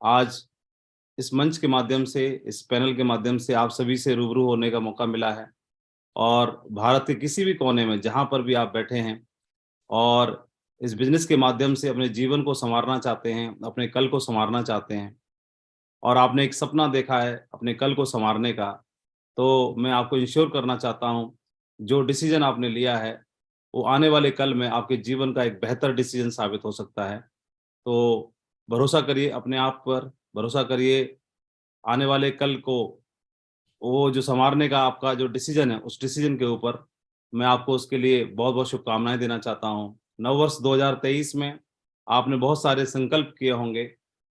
आज इस मंच के माध्यम से, इस पैनल के माध्यम से आप सभी से रूबरू होने का मौका मिला है। और भारत के किसी भी कोने में जहाँ पर भी आप बैठे हैं और इस बिज़नेस के माध्यम से अपने जीवन को सँवारना चाहते हैं, अपने कल को सँवारना चाहते हैं और आपने एक सपना देखा है अपने कल को सँवारने का, तो मैं आपको इंश्योर करना चाहता हूँ, जो डिसीज़न आपने लिया है, वो आने वाले कल में आपके जीवन का एक बेहतर डिसीज़न साबित हो सकता है। तो भरोसा करिए अपने आप पर, भरोसा करिए आने वाले कल को, वो जो सँवारने का आपका जो डिसीज़न है, उस डिसीज़न के ऊपर मैं आपको उसके लिए बहुत-बहुत शुभकामनाएँ देना चाहता हूँ। नववर्ष 2023 में आपने बहुत सारे संकल्प किए होंगे,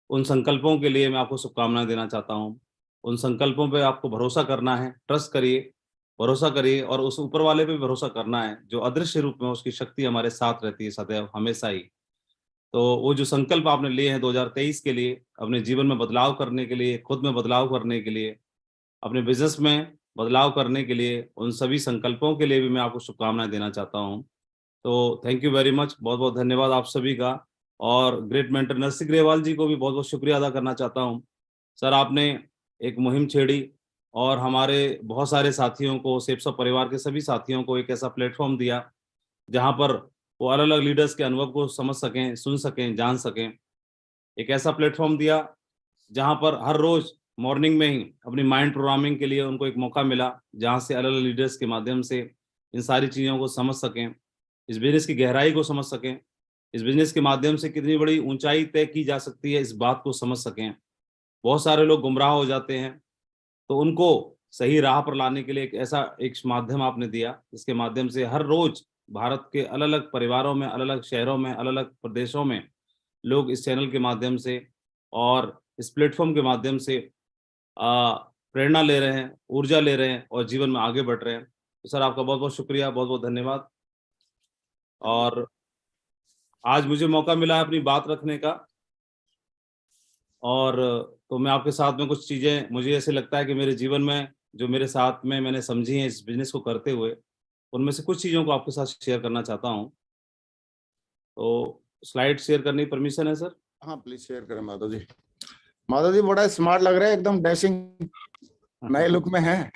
उन संकल्पों के लिए मैं आपको शुभकामनाएँ देना चाहता हूँ। उन संकल्पों पे आपको भरोसा करना है, ट्रस्ट करिए, भरोसा करिए और उस ऊपर वाले पे भी भरोसा करना है, जो अदृश्य रूप में उसकी शक्ति हमारे साथ रहती है सदैव, हमेशा ही। तो वो जो संकल्प आपने लिए हैं 2023 के लिए, अपने जीवन में बदलाव करने के लिए, खुद में बदलाव करने के लिए, अपने बिज़नेस में बदलाव करने के लिए, उन सभी संकल्पों के लिए भी मैं आपको शुभकामनाएँ देना चाहता हूँ। तो थैंक यू वेरी मच, बहुत-बहुत धन्यवाद आप सभी का और ग्रेट मेंटर नरसिंह ग्रेवाल जी को भी बहुत-बहुत शुक्रिया अदा करना चाहता हूँ। सर, आपने एक मुहिम छेड़ी और हमारे बहुत सारे साथियों को, सेप्सा परिवार के सभी साथियों को एक ऐसा प्लेटफ़ॉर्म दिया, जहाँ पर वो अलग-अलग लीडर्स के अनुभव को समझ सकें, सुन सकें, जान सकें। एक ऐसा प्लेटफ़ॉर्म दिया जहाँ पर हर रोज़ मॉर्निंग में ही अपनी माइंड प्रोग्रामिंग के लिए उनको एक मौका मिला, जहाँ से अलग-अलग लीडर्स के माध्यम से इन सारी चीज़ों को समझ सकें, इस बिज़नेस की गहराई को समझ सकें, इस बिज़नेस के माध्यम से कितनी बड़ी ऊँचाई तय की जा सकती है, इस बात को समझ सकें। बहुत सारे लोग गुमराह हो जाते हैं, तो उनको सही राह पर लाने के लिए एक ऐसा एक माध्यम आपने दिया, जिसके माध्यम से हर रोज़ भारत के अलग-अलग परिवारों में, अलग-अलग शहरों में, अलग-अलग प्रदेशों में लोग इस चैनल के माध्यम से और इस प्लेटफ़ॉर्म के माध्यम से प्रेरणा ले रहे हैं, ऊर्जा ले रहे हैं और जीवन में आगे बढ़ रहे हैं। तो सर, आपका बहुत-बहुत शुक्रिया, बहुत-बहुत धन्यवाद। और आज मुझे मौका मिला है अपनी बात रखने का और तो मैं आपके साथ में कुछ चीज़ें, मुझे ऐसे लगता है कि मेरे जीवन में जो मेरे साथ में मैंने समझी हैं इस बिज़नेस को करते हुए, उनमें से कुछ चीज़ों को आपके साथ शेयर करना चाहता हूँ। तो स्लाइड शेयर करने की परमिशन है सर? हाँ, प्लीज शेयर करें माधव जी। माधव जी बड़ा स्मार्ट लग रहा है, एकदम डैशिंग नए लुक में है।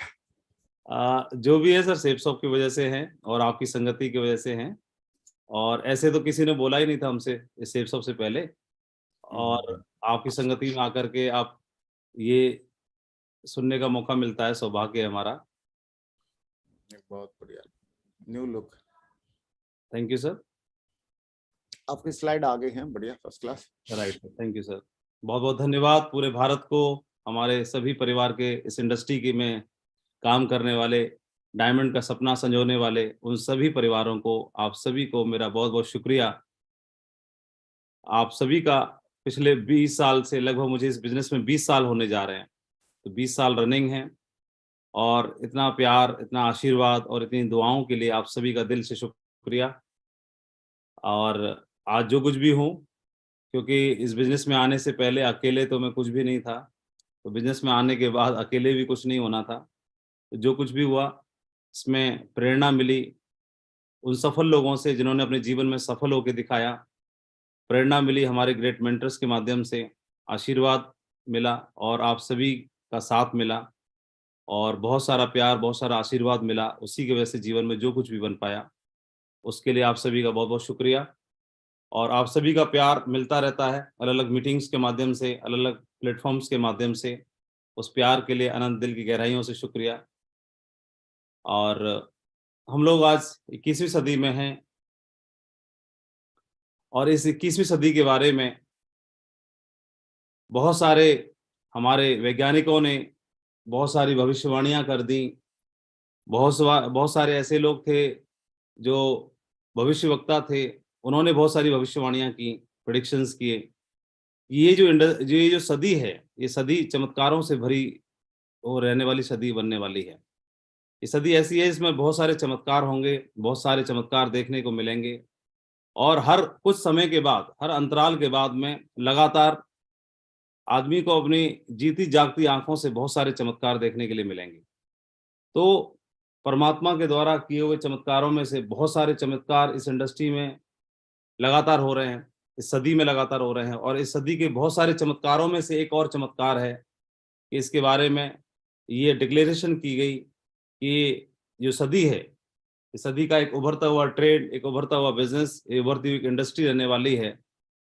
जो भी है सर, सेप्सॉप की वजह से है और आपकी संगति की वजह से है और ऐसे तो किसी ने बोला ही नहीं था हमसे इस सेप्सॉप से पहले और आपकी संगति में आकर के आप ये सुनने का मौका मिलता है, सौभाग्य है हमारा। बहुत बढ़िया, new look. Thank you sir. आपकी स्लाइड आ गई है, बढ़िया, first class. Right sir, thank you sir. बहुत-बहुत धन्यवाद पूरे भारत को, हमारे सभी परिवार के इस इंडस्ट्री की में काम करने वाले, डायमंड का सपना संजोने वाले उन सभी परिवारों को, आप सभी को मेरा बहुत-बहुत शुक्रिया। आप सभी का पिछले 20 साल से लगभग मुझे इस बिज़नेस में 20 साल होने जा रहे हैं। तो 20 साल रनिंग है और इतना प्यार, इतना आशीर्वाद और इतनी दुआओं के लिए आप सभी का दिल से शुक्रिया। और आज जो कुछ भी हूँ, क्योंकि इस बिज़नेस में आने से पहले अकेले तो मैं कुछ भी नहीं था। तो बिज़नेस में आने के बाद अकेले भी कुछ नहीं होना था। तो जो कुछ भी हुआ, इसमें प्रेरणा मिली उन सफल लोगों से जिन्होंने अपने जीवन में सफल होके दिखाया। प्रेरणा मिली हमारे ग्रेट मेंटर्स के माध्यम से, आशीर्वाद मिला और आप सभी का साथ मिला और बहुत सारा प्यार, बहुत सारा आशीर्वाद मिला। उसी की वजह से जीवन में जो कुछ भी बन पाया, उसके लिए आप सभी का बहुत-बहुत शुक्रिया। और आप सभी का प्यार मिलता रहता है अलग-अलग मीटिंग्स के माध्यम से, अलग-अलग प्लेटफ़ॉर्म्स के माध्यम से। उस प्यार के लिए अनंत दिल की गहराइयों से शुक्रिया। और हम लोग आज 21वीं सदी में हैं और इस 21वीं सदी के बारे में बहुत सारे हमारे वैज्ञानिकों ने बहुत सारी भविष्यवाणियाँ कर दी। बहुत सारे ऐसे लोग थे जो भविष्यवक्ता थे, उन्होंने बहुत सारी भविष्यवाणियाँ की, प्रेडिक्शंस किए। ये जो सदी है, ये सदी चमत्कारों से भरी वो रहने वाली सदी बनने वाली है। ये सदी ऐसी है इसमें बहुत सारे चमत्कार होंगे, बहुत सारे चमत्कार देखने को मिलेंगे और हर कुछ समय के बाद, हर अंतराल के बाद में लगातार आदमी को अपनी जीती जागती आँखों से बहुत सारे चमत्कार देखने के लिए मिलेंगे। तो परमात्मा के द्वारा किए हुए चमत्कारों में से बहुत सारे चमत्कार इस इंडस्ट्री में लगातार हो रहे हैं। इस सदी में लगातार हो रहे हैं। और इस सदी के बहुत सारे चमत्कारों में से एक और चमत्कार है कि इसके बारे में ये डिक्लेरेशन की गई कि जो सदी है, इस सदी का एक उभरता हुआ ट्रेड, एक उभरता हुआ बिजनेस, एक उभरती हुई इंडस्ट्री रहने वाली है।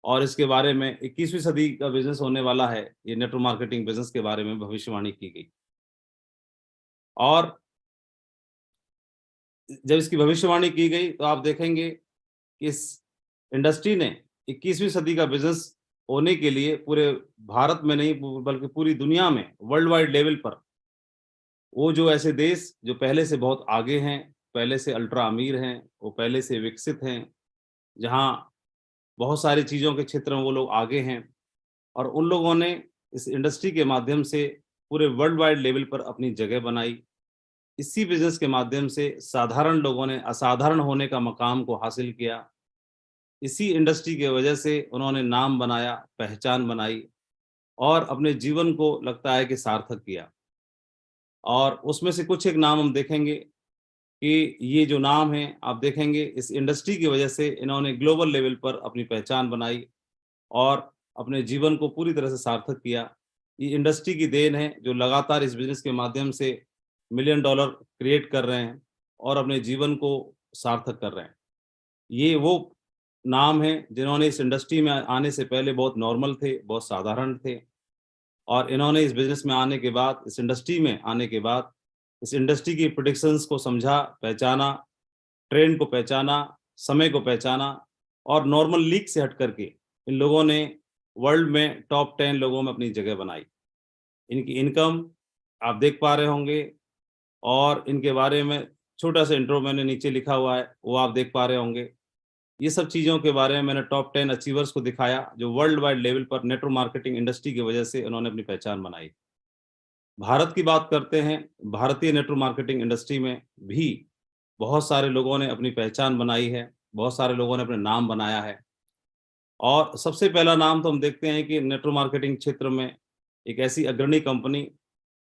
और इसके बारे में 21वीं सदी का बिजनेस होने वाला है। ये नेटवर्क मार्केटिंग बिजनेस के बारे में भविष्यवाणी की गई। और जब इसकी भविष्यवाणी की गई तो आप देखेंगे कि इस इंडस्ट्री ने 21वीं सदी का बिजनेस होने के लिए पूरे भारत में नहीं बल्कि पूरी दुनिया में वर्ल्ड वाइड लेवल पर वो जो ऐसे देश जो पहले से बहुत आगे हैं, पहले से अल्ट्रा अमीर हैं, वो पहले से विकसित हैं, जहाँ बहुत सारी चीज़ों के क्षेत्र में वो लोग आगे हैं, और उन लोगों ने इस इंडस्ट्री के माध्यम से पूरे वर्ल्ड वाइड लेवल पर अपनी जगह बनाई। इसी बिजनेस के माध्यम से साधारण लोगों ने असाधारण होने का मकाम को हासिल किया। इसी इंडस्ट्री की वजह से उन्होंने नाम बनाया, पहचान बनाई और अपने जीवन को लगता है कि सार्थक किया। और उसमें से कुछ एक नाम हम देखेंगे कि ये जो नाम हैं, आप देखेंगे इस इंडस्ट्री की वजह से इन्होंने ग्लोबल लेवल पर अपनी पहचान बनाई और अपने जीवन को पूरी तरह से सार्थक किया। ये इंडस्ट्री की देन है जो लगातार इस बिज़नेस के माध्यम से मिलियन डॉलर क्रिएट कर रहे हैं और अपने जीवन को सार्थक कर रहे हैं। ये वो नाम हैं जिन्होंने इस इंडस्ट्री में आने से पहले बहुत नॉर्मल थे, बहुत साधारण थे, और इन्होंने इस बिज़नेस में आने के बाद, इस इंडस्ट्री में आने के बाद, इस इंडस्ट्री की प्रेडिक्शंस को समझा, पहचाना, ट्रेंड को पहचाना, समय को पहचाना, और नॉर्मल लीक से हट करके इन लोगों ने वर्ल्ड में टॉप 10 लोगों में अपनी जगह बनाई। इनकी इनकम आप देख पा रहे होंगे, और इनके बारे में छोटा-सा इंट्रो मैंने नीचे लिखा हुआ है, वो आप देख पा रहे होंगे। ये सब चीज़ों के बारे में मैंने टॉप 10 अचीवर्स को दिखाया, जो वर्ल्ड वाइड लेवल पर नेटवर्क मार्केटिंग इंडस्ट्री की वजह से उन्होंने अपनी पहचान बनाई। भारत की बात करते हैं, भारतीय नेटवर्क मार्केटिंग इंडस्ट्री में भी बहुत सारे लोगों ने अपनी पहचान बनाई है, बहुत सारे लोगों ने अपने नाम बनाया है। और सबसे पहला नाम तो हम देखते हैं कि नेटवर्क मार्केटिंग क्षेत्र में एक ऐसी अग्रणी कंपनी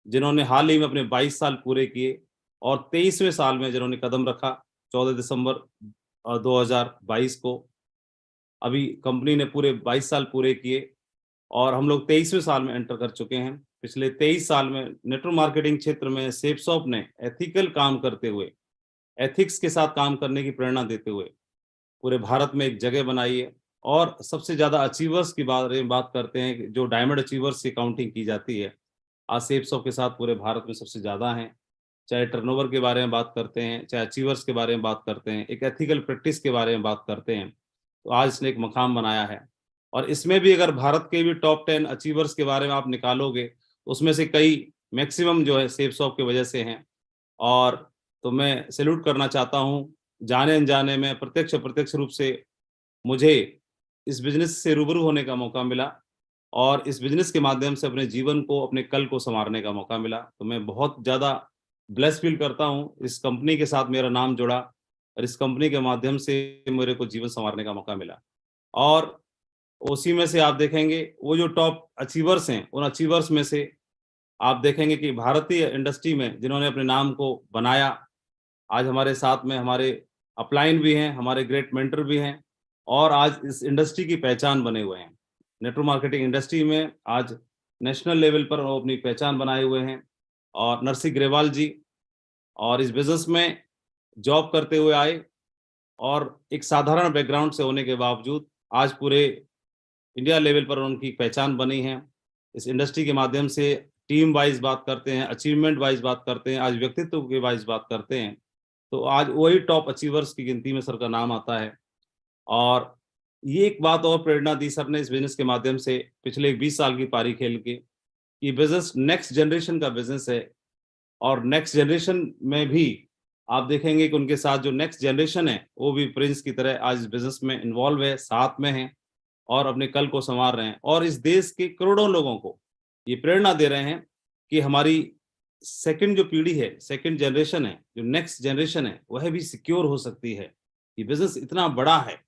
जिन्होंने हाल ही में अपने 22 साल पूरे किए और 23वें साल में जिन्होंने कदम रखा 14 दिसंबर 2022 को। अभी कंपनी ने पूरे 22 साल पूरे किए और हम लोग 23वें साल में एंटर कर चुके हैं। पिछले 23 साल में नेटवर्क मार्केटिंग क्षेत्र में सेफसॉफ्ट ने एथिकल काम करते हुए, एथिक्स के साथ काम करने की प्रेरणा देते हुए पूरे भारत में एक जगह बनाई है। और सबसे ज़्यादा अचीवर्स की बारे में बात करते हैं कि जो डायमंड अचीवर्स की काउंटिंग की जाती है, आज सेफसॉफ्ट के साथ पूरे भारत में सबसे ज़्यादा हैं। चाहे टर्नओवर के बारे में बात करते हैं, चाहे अचीवर्स के बारे में बात करते हैं, एक एथिकल प्रैक्टिस के बारे में बात करते हैं, तो आज इसने एक मकाम बनाया है। और इसमें भी अगर भारत के भी टॉप 10 अचीवर्स के बारे में आप निकालोगे, उसमें से कई मैक्सिमम जो है सेफसॉफ्ट की वजह से हैं। और तो मैं सैल्यूट करना चाहता हूँ, जाने-अनजाने में प्रत्यक्ष अप्रत्यक्ष रूप से मुझे इस बिज़नेस से रूबरू होने का मौका मिला और इस बिज़नेस के माध्यम से अपने जीवन को, अपने कल को सँवारने का मौका मिला। तो मैं बहुत ज़्यादा ब्लेस्ड फ़ील करता हूँ, इस कंपनी के साथ मेरा नाम जुड़ा और इस कंपनी के माध्यम से मेरे को जीवन सँवारने का मौका मिला। और उसी में से आप देखेंगे वो जो टॉप अचीवर्स हैं, उन अचीवर्स में से आप देखेंगे कि भारतीय इंडस्ट्री में जिन्होंने अपने नाम को बनाया, आज हमारे साथ में हमारे अपलाइन भी हैं, हमारे ग्रेट मेंटर भी हैं और आज इस इंडस्ट्री की पहचान बने हुए हैं। नेटवर्क मार्केटिंग इंडस्ट्री में आज नेशनल लेवल पर वो अपनी पहचान बनाए हुए हैं। और नरसिंह ग्रेवाल जी और इस बिज़नेस में जॉब करते हुए आए और एक साधारण बैकग्राउंड से होने के बावजूद आज पूरे इंडिया लेवल पर उनकी पहचान बनी है। इस इंडस्ट्री के माध्यम से टीम वाइज़ बात करते हैं, अचीवमेंट वाइज़ बात करते हैं, आज व्यक्तित्व के वाइज़ बात करते हैं, तो आज वही टॉप अचीवर्स की गिनती में सर का नाम आता है। और ये एक बात और प्रेरणा दी सर ने इस बिज़नेस के माध्यम से पिछले 20 साल की पारी खेल के, ये बिज़नेस नेक्स्ट जनरेशन का बिज़नेस है और नेक्स्ट जनरेशन में भी आप देखेंगे कि उनके साथ जो नेक्स्ट जनरेशन है, वो भी प्रिंस की तरह आज इस बिज़नेस में इन्वॉल्व है, साथ में हैं और अपने कल को सँवार रहे हैं और इस देश के करोड़ों लोगों को ये प्रेरणा दे रहे हैं कि हमारी सेकंड जो पीढ़ी है, सेकंड जनरेशन है, जो नेक्स्ट जनरेशन है, वह भी सिक्योर हो सकती है। ये बिज़नेस इतना बड़ा है।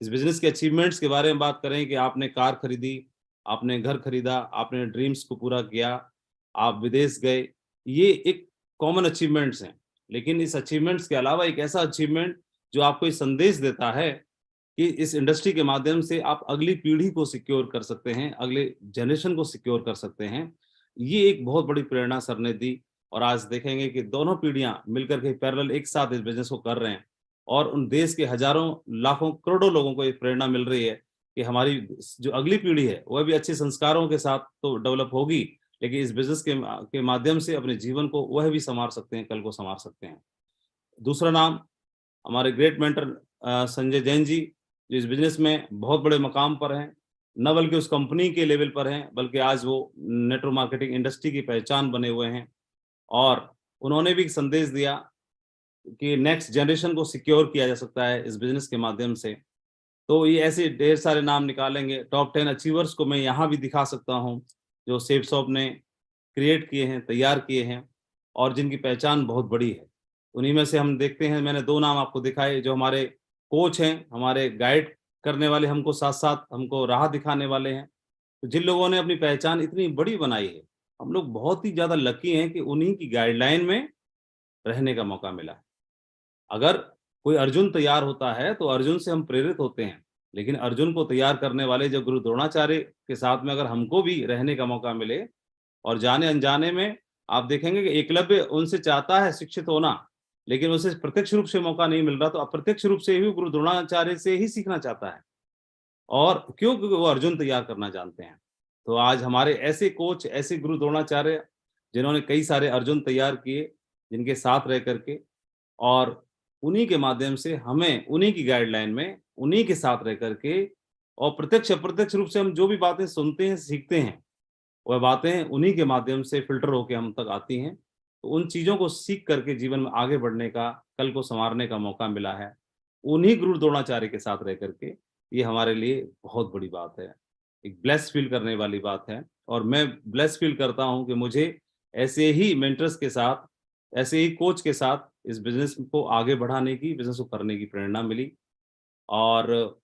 इस बिज़नेस के अचीवमेंट्स के बारे में बात करें कि आपने कार खरीदी, आपने घर खरीदा, आपने ड्रीम्स को पूरा किया, आप विदेश गए, ये एक कॉमन अचीवमेंट्स हैं। लेकिन इस अचीवमेंट्स के अलावा एक ऐसा अचीवमेंट जो आपको ये संदेश देता है कि इस इंडस्ट्री के माध्यम से आप अगली पीढ़ी को सिक्योर कर सकते हैं, अगले जनरेशन को सिक्योर कर सकते हैं। ये एक बहुत बड़ी प्रेरणा सर ने दी और आज देखेंगे कि दोनों पीढ़ियां मिलकर के पैरेलल एक साथ इस बिजनेस को कर रहे हैं और उन देश के हजारों, लाखों, करोड़ों लोगों को ये प्रेरणा मिल रही है कि हमारी जो अगली पीढ़ी है वह भी अच्छे संस्कारों के साथ तो डेवलप होगी, लेकिन इस बिजनेस के माध्यम से अपने जीवन को वह भी संवार सकते हैं, कल को संवार सकते हैं। दूसरा नाम हमारे ग्रेट मेंटर संजय जैन जी, जो इस बिजनेस में बहुत बड़े मकाम पर हैं, न बल्कि उस कंपनी के लेवल पर हैं, बल्कि आज वो नेटवर्क मार्केटिंग इंडस्ट्री की पहचान बने हुए हैं और उन्होंने भी एक संदेश दिया कि नेक्स्ट जनरेशन को सिक्योर किया जा सकता है इस बिजनेस के माध्यम से। तो ये ऐसे ढेर सारे नाम निकालेंगे। टॉप 10 अचीवर्स को मैं यहाँ भी दिखा सकता हूँ, जो सेफसॉफ्ट ने क्रिएट किए हैं, तैयार किए हैं और जिनकी पहचान बहुत बड़ी है। उन्हीं में से हम देखते हैं, मैंने 2 नाम आपको दिखाए जो हमारे कोच हैं, हमारे गाइड करने वाले, हमको साथ-साथ हमको राह दिखाने वाले हैं। तो जिन लोगों ने अपनी पहचान इतनी बड़ी बनाई है, हम लोग बहुत ही ज़्यादा लकी हैं कि उन्हीं की गाइडलाइन में रहने का मौका मिला है। अगर कोई अर्जुन तैयार होता है तो अर्जुन से हम प्रेरित होते हैं, लेकिन अर्जुन को तैयार करने वाले जो गुरु द्रोणाचार्य के साथ में अगर हमको भी रहने का मौका मिले और जाने अनजाने में आप देखेंगे कि एकलव्य उनसे चाहता है शिक्षित होना, लेकिन उसे प्रत्यक्ष रूप से मौका नहीं मिल रहा, तो अप्रत्यक्ष रूप से ही गुरु द्रोणाचार्य से ही सीखना चाहता है। और क्यों? क्योंकि वो अर्जुन तैयार करना जानते हैं। तो आज हमारे ऐसे कोच, ऐसे गुरु द्रोणाचार्य जिन्होंने कई सारे अर्जुन तैयार किए, जिनके साथ रह करके और उन्हीं के माध्यम से हमें उन्हीं की गाइडलाइन में, उन्हीं के साथ रह करके और प्रत्यक्ष अप्रत्यक्ष रूप से हम जो भी बातें सुनते हैं, सीखते हैं, वह बातें उन्हीं के माध्यम से फ़िल्टर होके हम तक आती हैं। तो उन चीज़ों को सीख करके जीवन में आगे बढ़ने का, कल को सँवारने का मौका मिला है। उन्हीं गुरु द्रोणाचार्य के साथ रह करके, ये हमारे लिए बहुत बड़ी बात है। एक ब्लेस्ड फ़ील करने वाली बात है और मैं ब्लेस्ड फ़ील करता हूँ कि मुझे ऐसे ही मेंटर्स के साथ, ऐसे ही कोच के साथ इस बिज़नेस को आगे बढ़ाने की, बिज़नेस को करने की प्रेरणा मिली और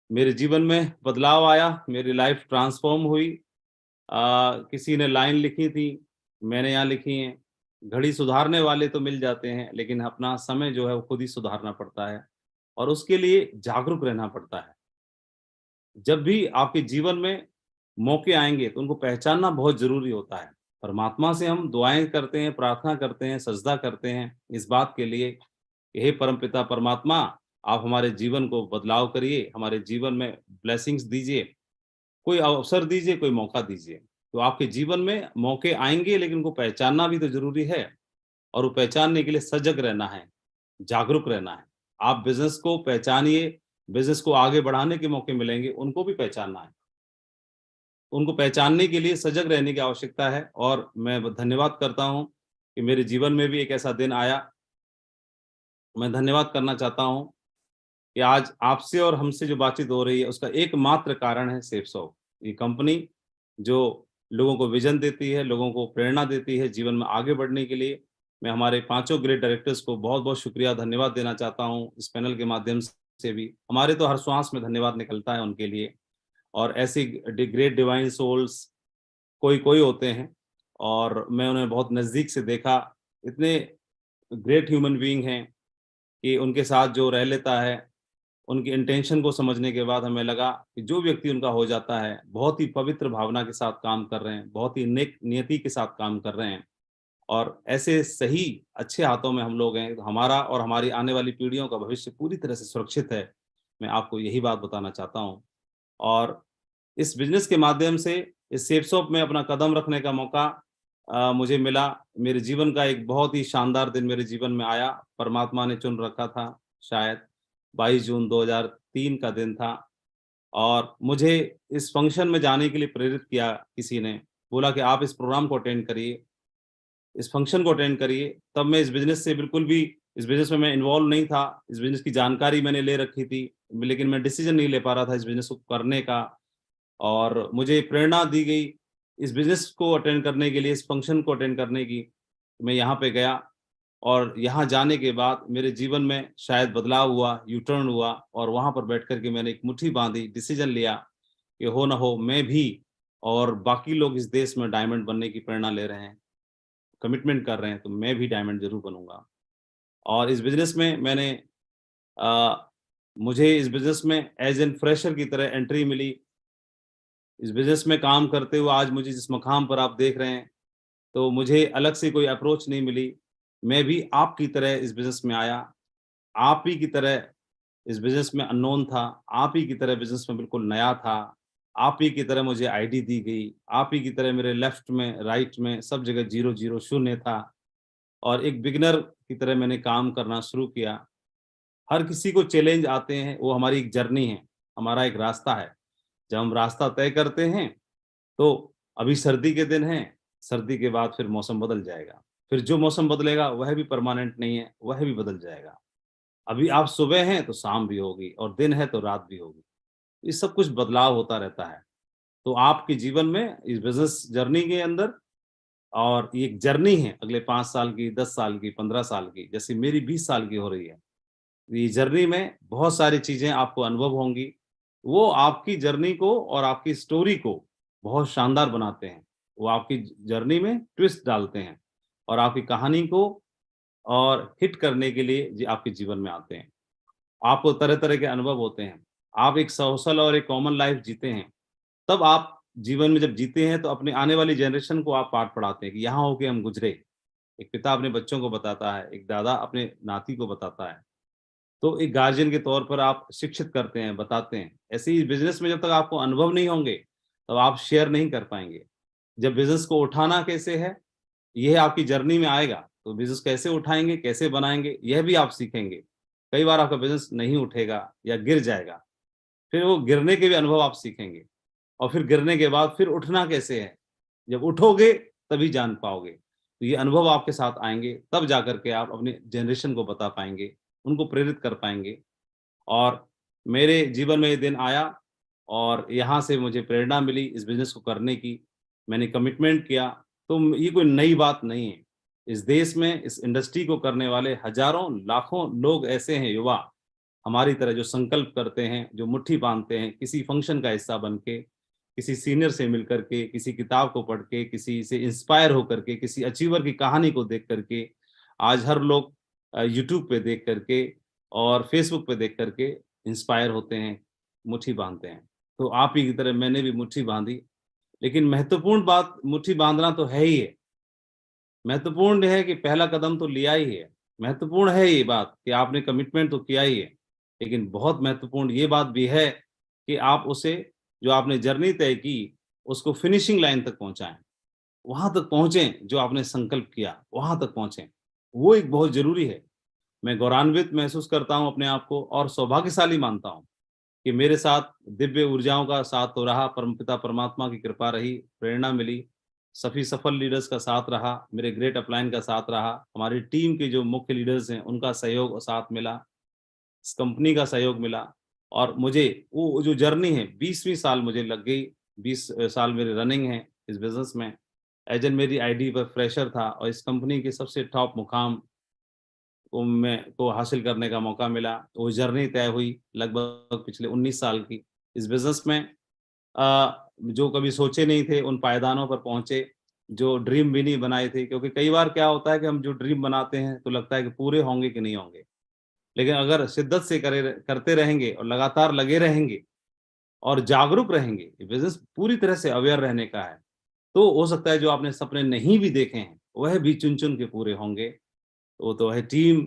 मेरे जीवन में बदलाव आया, मेरी लाइफ़ ट्रांसफ़ॉर्म हुई। किसी ने लाइन लिखी थी, मैंने यहाँ लिखी है, घड़ी सुधारने वाले तो मिल जाते हैं, लेकिन अपना समय जो है वो खुद ही सुधारना पड़ता है और उसके लिए जागरूक रहना पड़ता है। जब भी आपके जीवन में मौके आएँगे तो उनको पहचानना बहुत ज़रूरी होता है। परमात्मा से हम दुआएँ करते हैं, प्रार्थना करते हैं, सजदा करते हैं इस बात के लिए कि हे परमपिता परमात्मा, आप हमारे जीवन को बदलाव करिए, हमारे जीवन में ब्लेसिंग्स दीजिए। कोई अवसर दीजिए, कोई मौका दीजिए। तो आपके जीवन में मौके आएँगे, लेकिन उनको पहचानना भी तो ज़रूरी है और वो पहचानने के लिए सजग रहना है, जागरूक रहना है। आप बिज़नेस को पहचानिए, बिज़नेस को आगे बढ़ाने के मौके मिलेंगे, उनको भी पहचानना है। उनको पहचानने के लिए सजग रहने की आवश्यकता है और मैं धन्यवाद करता हूँ कि मेरे जीवन में भी एक ऐसा दिन आया। मैं धन्यवाद करना चाहता हूँ कि आज आपसे और हमसे जो बातचीत हो रही है उसका एकमात्र कारण है सेफसॉफ्ट। ये कंपनी जो लोगों को विज़न देती है, लोगों को प्रेरणा देती है जीवन में आगे बढ़ने के लिए। मैं हमारे पाँचों ग्रेट डायरेक्टर्स को बहुत-बहुत शुक्रिया, धन्यवाद देना चाहता हूँ इस पैनल के माध्यम से भी। हमारे तो हर श्वास में धन्यवाद निकलता है उनके लिए और ऐसी ग्रेट डिवाइन सोल्स कोई-कोई होते हैं और मैं उन्हें बहुत नज़दीक से देखा। इतने ग्रेट ह्यूमन बीइंग हैं कि उनके साथ जो रह लेता है, उनकी इंटेंशन को समझने के बाद हमें लगा कि जो व्यक्ति उनका हो जाता है, बहुत ही पवित्र भावना के साथ काम कर रहे हैं, बहुत ही नेक नियति के साथ काम कर रहे हैं और ऐसे सही अच्छे हाथों में हम लोग हैं। तो हमारा और हमारी आने वाली पीढ़ियों का भविष्य पूरी तरह से सुरक्षित है। मैं आपको यही बात बताना चाहता हूँ और इस बिज़नेस के माध्यम से इस सेफसॉफ्ट में अपना कदम रखने का मौका मुझे मिला। मेरे जीवन का एक बहुत ही शानदार दिन मेरे जीवन में आया। परमात्मा ने चुन रखा था शायद 22 जून 2003 का दिन था और मुझे इस फंक्शन में जाने के लिए प्रेरित किया किसी ने। बोला कि आप इस प्रोग्राम को अटेंड करिए, इस फंक्शन को अटेंड करिए। तब मैं इस बिज़नेस से बिल्कुल भी इस बिज़नेस में मैं इन्वॉल्व नहीं था। इस बिज़नेस की जानकारी मैंने ले रखी थी, लेकिन मैं डिसीज़न नहीं ले पा रहा था इस बिज़नेस को करने का। और मुझे प्रेरणा दी गई इस बिज़नेस को अटेंड करने के लिए, इस फंक्शन को अटेंड करने की। मैं यहाँ पे गया और यहाँ जाने के बाद मेरे जीवन में शायद बदलाव हुआ, यू टर्न हुआ और वहाँ पर बैठ कर के मैंने एक मुट्ठी बाँधी, डिसीज़न लिया कि हो ना हो मैं भी और बाकी लोग इस देश में डायमंड बनने की प्रेरणा ले रहे हैं, कमिटमेंट कर रहे हैं, तो मैं भी डायमंड ज़रूर बनूँगा। और इस बिज़नेस में मैंने अ मुझे इस बिजनेस में एज एन फ्रेशर की तरह एंट्री मिली। इस बिजनेस में काम करते हुए आज मुझे जिस मकाम पर आप देख रहे हैं, तो मुझे अलग से कोई अप्रोच नहीं मिली। मैं भी आपकी तरह इस बिजनेस में आया, आप ही की तरह इस बिजनेस में अननोन था, आप ही की तरह बिजनेस में बिल्कुल नया था, आप ही की तरह मुझे आईडी दी गई, आप ही की तरह मेरे लेफ्ट में, राइट में सब जगह 0-0 शून्य था और एक बिगिनर की तरह मैंने काम करना शुरू किया। हर किसी को चैलेंज आते हैं, वो हमारी एक जर्नी है, हमारा एक रास्ता है। जब हम रास्ता तय करते हैं, तो अभी सर्दी के दिन हैं, सर्दी के बाद फिर मौसम बदल जाएगा। फिर जो मौसम बदलेगा वह भी परमानेंट नहीं है, वह भी बदल जाएगा। अभी आप सुबह हैं तो शाम भी होगी और दिन है तो रात भी होगी। ये सब कुछ बदलाव होता रहता है। तो आपके जीवन में इस बिज़नेस जर्नी के अंदर और ये एक जर्नी है अगले 5 साल की, 10 साल की, 15 साल की, जैसे मेरी 20 साल की हो रही है। ये जर्नी में बहुत सारी चीज़ें आपको अनुभव होंगी। वो आपकी जर्नी को और आपकी स्टोरी को बहुत शानदार बनाते हैं। वो आपकी जर्नी में ट्विस्ट डालते हैं और आपकी कहानी को और हिट करने के लिए आपके जीवन में आते हैं। आपको तरह-तरह के अनुभव होते हैं। आप एक सोशल और एक कॉमन लाइफ़ जीते हैं। तब आप जीवन में जब जीते हैं तो अपने आने वाली जनरेशन को आप पाठ पढ़ाते हैं कि यहाँ होके हम गुज़रे। एक पिता अपने बच्चों को बताता है, एक दादा अपने नाती को बताता है। तो एक गार्जियन के तौर पर आप शिक्षित करते हैं, बताते हैं। ऐसे ही बिज़नेस में जब तक आपको अनुभव नहीं होंगे, तब आप शेयर नहीं कर पाएँगे। जब बिज़नेस को उठाना कैसे है, ये आपकी जर्नी में आएगा, तो बिज़नेस कैसे उठाएँगे, कैसे बनाएँगे, यह भी आप सीखेंगे। कई बार आपका बिज़नेस नहीं उठेगा या गिर जाएगा, फिर वो गिरने के भी अनुभव आप सीखेंगे और फिर गिरने के बाद फिर उठना कैसे है, जब उठोगे तभी जान पाओगे। तो ये अनुभव आपके साथ आएँगे, तब जाकर के आप अपनी जनरेशन को बता पाएँगे, उनको प्रेरित कर पाएँगे। और मेरे जीवन में ये दिन आया और यहाँ से मुझे प्रेरणा मिली इस बिज़नेस को करने की। मैंने कमिटमेंट किया, तो ये कोई नई बात नहीं है। इस देश में इस इंडस्ट्री को करने वाले हज़ारों, लाखों लोग ऐसे हैं युवा, हमारी तरह जो संकल्प करते हैं, जो मुट्ठी बाँधते हैं, किसी फंक्शन का हिस्सा बन के, किसी सीनियर से मिल कर के, किसी किताब को पढ़ के, किसी से इंस्पायर होकर के, किसी अचीवर की कहानी को देख कर के, आज हर लोग यूट्यूब पे देख कर के और फेसबुक पे देख कर के इंस्पायर होते हैं, मुट्ठी बाँधते हैं। तो आप ही की तरह मैंने भी मुट्ठी बाँधी, लेकिन महत्वपूर्ण बात मुट्ठी बाँधना तो है ही है। महत्वपूर्ण है कि पहला कदम तो लिया ही है। महत्वपूर्ण है ये बात कि आपने कमिटमेंट तो किया ही है। लेकिन बहुत महत्वपूर्ण ये बात भी है कि आप उसे जो आपने जर्नी तय की, उसको फिनिशिंग लाइन तक पहुँचाएँ। वहाँ तक पहुँचे जो आपने संकल्प किया, वहाँ तक पहुँचे। वो एक बहुत ज़रूरी है। मैं गौरवान्वित महसूस करता हूँ अपने आप को और सौभाग्यशाली मानता हूँ कि मेरे साथ दिव्य ऊर्जाओं का साथ तो रहा, परमपिता परमात्मा की कृपा रही, प्रेरणा मिली, सभी सफल लीडर्स का साथ रहा, मेरे ग्रेट अपलाइन का साथ रहा, हमारी टीम के जो मुख्य लीडर्स हैं, उनका सहयोग और साथ मिला, इस कंपनी का सहयोग मिला और मुझे वो जो जर्नी है 20वीं साल मुझे लग गई, 20 साल मेरी रनिंग है इस बिज़नेस में। एज एन मेरी आईडी पर फ्रेशर था और इस कंपनी के सबसे टॉप मुकाम को हासिल करने का मौका मिला। वो जर्नी तय हुई लगभग पिछले 19 साल की। इस बिज़नेस में जो कभी सोचे नहीं थे उन पायदानों पर पहुँचे, जो ड्रीम भी नहीं बनाए थे क्योंकि कई बार क्या होता है कि हम जो ड्रीम बनाते हैं तो लगता है कि पूरे होंगे कि नहीं होंगे। लेकिन अगर शिद्दत से करते रहेंगे और लगातार लगे रहेंगे और जागरूक रहेंगे, ये बिज़नेस पूरी तरह से अवेयर रहने का है। तो हो सकता है जो आपने सपने नहीं भी देखे हैं, वह भी चुन-चुन के पूरे होंगे। वो तो है टीम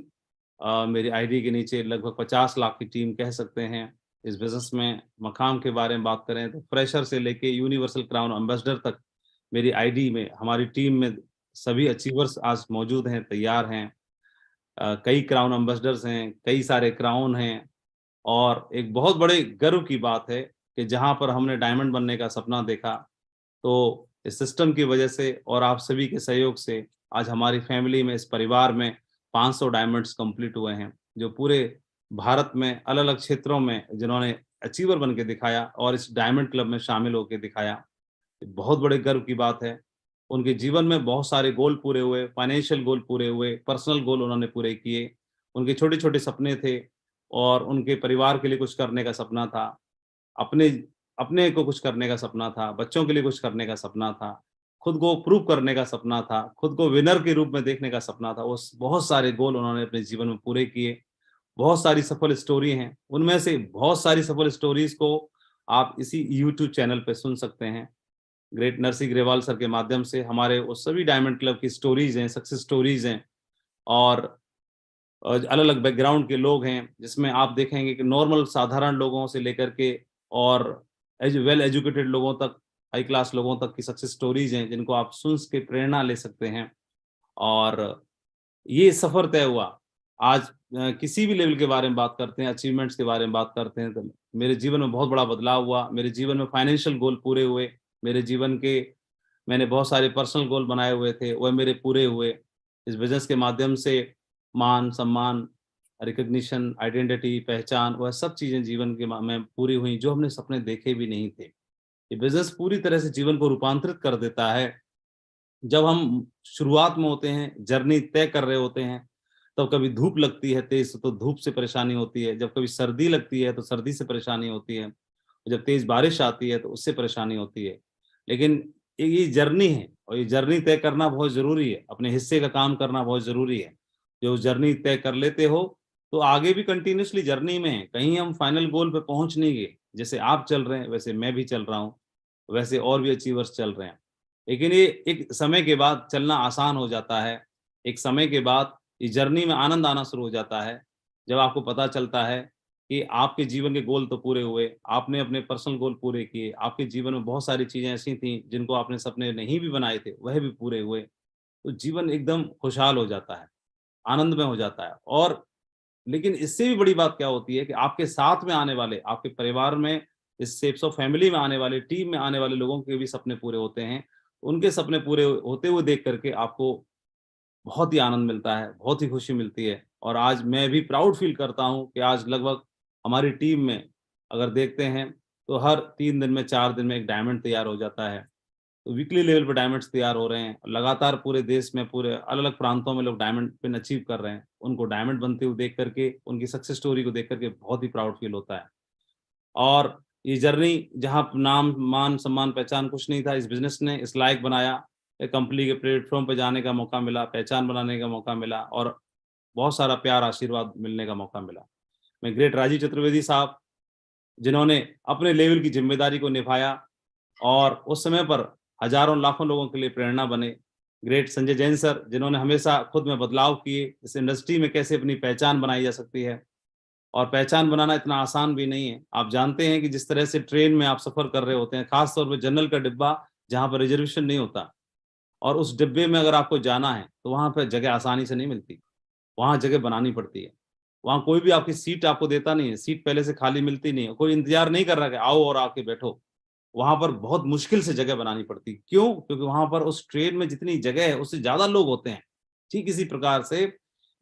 मेरी आईडी के नीचे लगभग 50 लाख की टीम कह सकते हैं। इस बिज़नेस में मकाम के बारे में बात करें तो फ्रेशर से लेके यूनिवर्सल क्राउन एम्बेसडर तक मेरी आईडी में, हमारी टीम में सभी अचीवर्स आज मौजूद हैं, तैयार हैं। कई क्राउन एम्बेसडर्स हैं, कई सारे क्राउन हैं और एक बहुत बड़े गर्व की बात है कि जहाँ पर हमने डायमंड बनने का सपना देखा, तो इस सिस्टम की वजह से और आप सभी के सहयोग से आज हमारी फैमिली में, इस परिवार में 500 डायमंड्स कंप्लीट हुए हैं, जो पूरे भारत में अलग-अलग क्षेत्रों में जिन्होंने अचीवर बन के दिखाया और इस डायमंड क्लब में शामिल होके दिखाया। बहुत बड़े गर्व की बात है। उनके जीवन में बहुत सारे गोल पूरे हुए, फाइनेंशियल गोल पूरे हुए, पर्सनल गोल उन्होंने पूरे किए। उनके छोटे-छोटे सपने थे और उनके परिवार के लिए कुछ करने का सपना था। अपने अपने को कुछ करने का सपना था, बच्चों के लिए कुछ करने का सपना था, खुद को प्रूव करने का सपना था, खुद को विनर के रूप में देखने का सपना था। वो स बहुत सारे गोल उन्होंने अपने जीवन में पूरे किए। बहुत सारी सफल स्टोरी हैं, उनमें से बहुत सारी सफल स्टोरीज को आप इसी यूट्यूब चैनल पे सुन सकते हैं। ग्रेट नरसिंह ग्रेवाल सर के माध्यम से हमारे वो सभी डायमंड क्लब की स्टोरीज हैं, सक्सेस स्टोरीज हैं, और अलग अलग बैकग्राउंड के लोग हैं, जिसमें आप देखेंगे कि नॉर्मल साधारण लोगों से लेकर के और वेल एजुकेटेड लोगों तक, हाई क्लास लोगों तक की सक्सेस स्टोरीज हैं, जिनको आप सुन के प्रेरणा ले सकते हैं। और ये सफर तय हुआ। आज किसी भी लेवल के बारे में बात करते हैं, अचीवमेंट्स के बारे में बात करते हैं, तो मेरे जीवन में बहुत बड़ा बदलाव हुआ। मेरे जीवन में फाइनेंशियल गोल पूरे हुए। मेरे जीवन के मैंने बहुत सारे पर्सनल गोल बनाए हुए थे, वह मेरे पूरे हुए। इस बिजनेस के माध्यम से मान सम्मान, रिकग्निशन, आइडेंटिटी, पहचान, वह सब चीजें जीवन के में पूरी हुई जो हमने सपने देखे भी नहीं थे। ये बिजनेस पूरी तरह से जीवन को रूपांतरित कर देता है। जब हम शुरुआत में होते हैं, जर्नी तय कर रहे होते हैं, तो कभी धूप लगती है तेज तो धूप से परेशानी होती है, जब कभी सर्दी लगती है तो सर्दी से परेशानी होती है, जब तेज बारिश आती है तो उससे परेशानी होती है। लेकिन ये जर्नी है, और ये जर्नी तय करना बहुत ज़रूरी है, अपने हिस्से का काम करना बहुत ज़रूरी है। जो जर्नी तय कर लेते हो तो आगे भी कंटिन्यूअसली जर्नी में हैं, कहीं हम फाइनल गोल पे पहुँच नहीं गए। जैसे आप चल रहे हैं वैसे मैं भी चल रहा हूँ, वैसे और भी अचीवर्स चल रहे हैं। लेकिन ये एक समय के बाद चलना आसान हो जाता है। एक समय के बाद इस जर्नी में आनंद आना शुरू हो जाता है, जब आपको पता चलता है कि आपके जीवन के गोल तो पूरे हुए, आपने अपने पर्सनल गोल पूरे किए, आपके जीवन में बहुत सारी चीज़ें ऐसी थी जिनको आपने सपने नहीं भी बनाए थे, वह भी पूरे हुए। तो जीवन एकदम खुशहाल हो जाता है, आनंदमय हो जाता है। और लेकिन इससे भी बड़ी बात क्या होती है कि आपके साथ में आने वाले, आपके परिवार में, इस शेप्स ऑफ फैमिली में आने वाले, टीम में आने वाले लोगों के भी सपने पूरे होते हैं। उनके सपने पूरे होते हुए देख करके आपको बहुत ही आनंद मिलता है, बहुत ही खुशी मिलती है। और आज मैं भी प्राउड फील करता हूँ कि आज लगभग हमारी टीम में अगर देखते हैं तो हर 3 दिन में, 4 दिन में एक डायमंड तैयार हो जाता है। तो वीकली लेवल पे डायमंड्स तैयार हो रहे हैं। लगातार पूरे देश में, पूरे अलग-अलग प्रांतों में लोग डायमंड पिन अचीव कर रहे हैं। उनको डायमंड बनते हुए देख करके, उनकी सक्सेस स्टोरी को देख करके बहुत ही प्राउड फील होता है। और ये जर्नी जहाँ नाम, मान, सम्मान, पहचान कुछ नहीं था, इस बिज़नेस ने इस लायक बनाया। एक कंपनी के प्लेटफ़ॉर्म पे जाने का मौका मिला, पहचान बनाने का मौका मिला, और बहुत सारा प्यार, आशीर्वाद मिलने का मौका मिला। मैं ग्रेट राजीव चतुर्वेदी साहब, जिन्होंने अपने लेवल की ज़िम्मेदारी को निभाया और उस समय पर हज़ारों लाखों लोगों के लिए प्रेरणा बने। ग्रेट संजय जैन सर, जिन्होंने हमेशा खुद में बदलाव किए, इस इंडस्ट्री में कैसे अपनी पहचान बनाई जा सकती है। और पहचान बनाना इतना आसान भी नहीं है। आप जानते हैं कि जिस तरह से ट्रेन में आप सफ़र कर रहे होते हैं, ख़ास तौर पे जनरल का डिब्बा, जहाँ पर रिज़र्वेशन नहीं होता, और उस डिब्बे में अगर आपको जाना है, तो वहाँ पे जगह आसानी से नहीं मिलती। वहाँ जगह बनानी पड़ती है। वहाँ कोई भी आपकी सीट आपको देता नहीं है, सीट पहले से खाली मिलती नहीं है, कोई इंतज़ार नहीं कर रहा कि आओ और आके बैठो। वहाँ पर बहुत मुश्किल से जगह बनानी पड़ती है। क्यों? क्योंकि वहाँ पर उस ट्रेन में जितनी जगह है, उससे ज़्यादा लोग होते हैं। ठीक इसी प्रकार से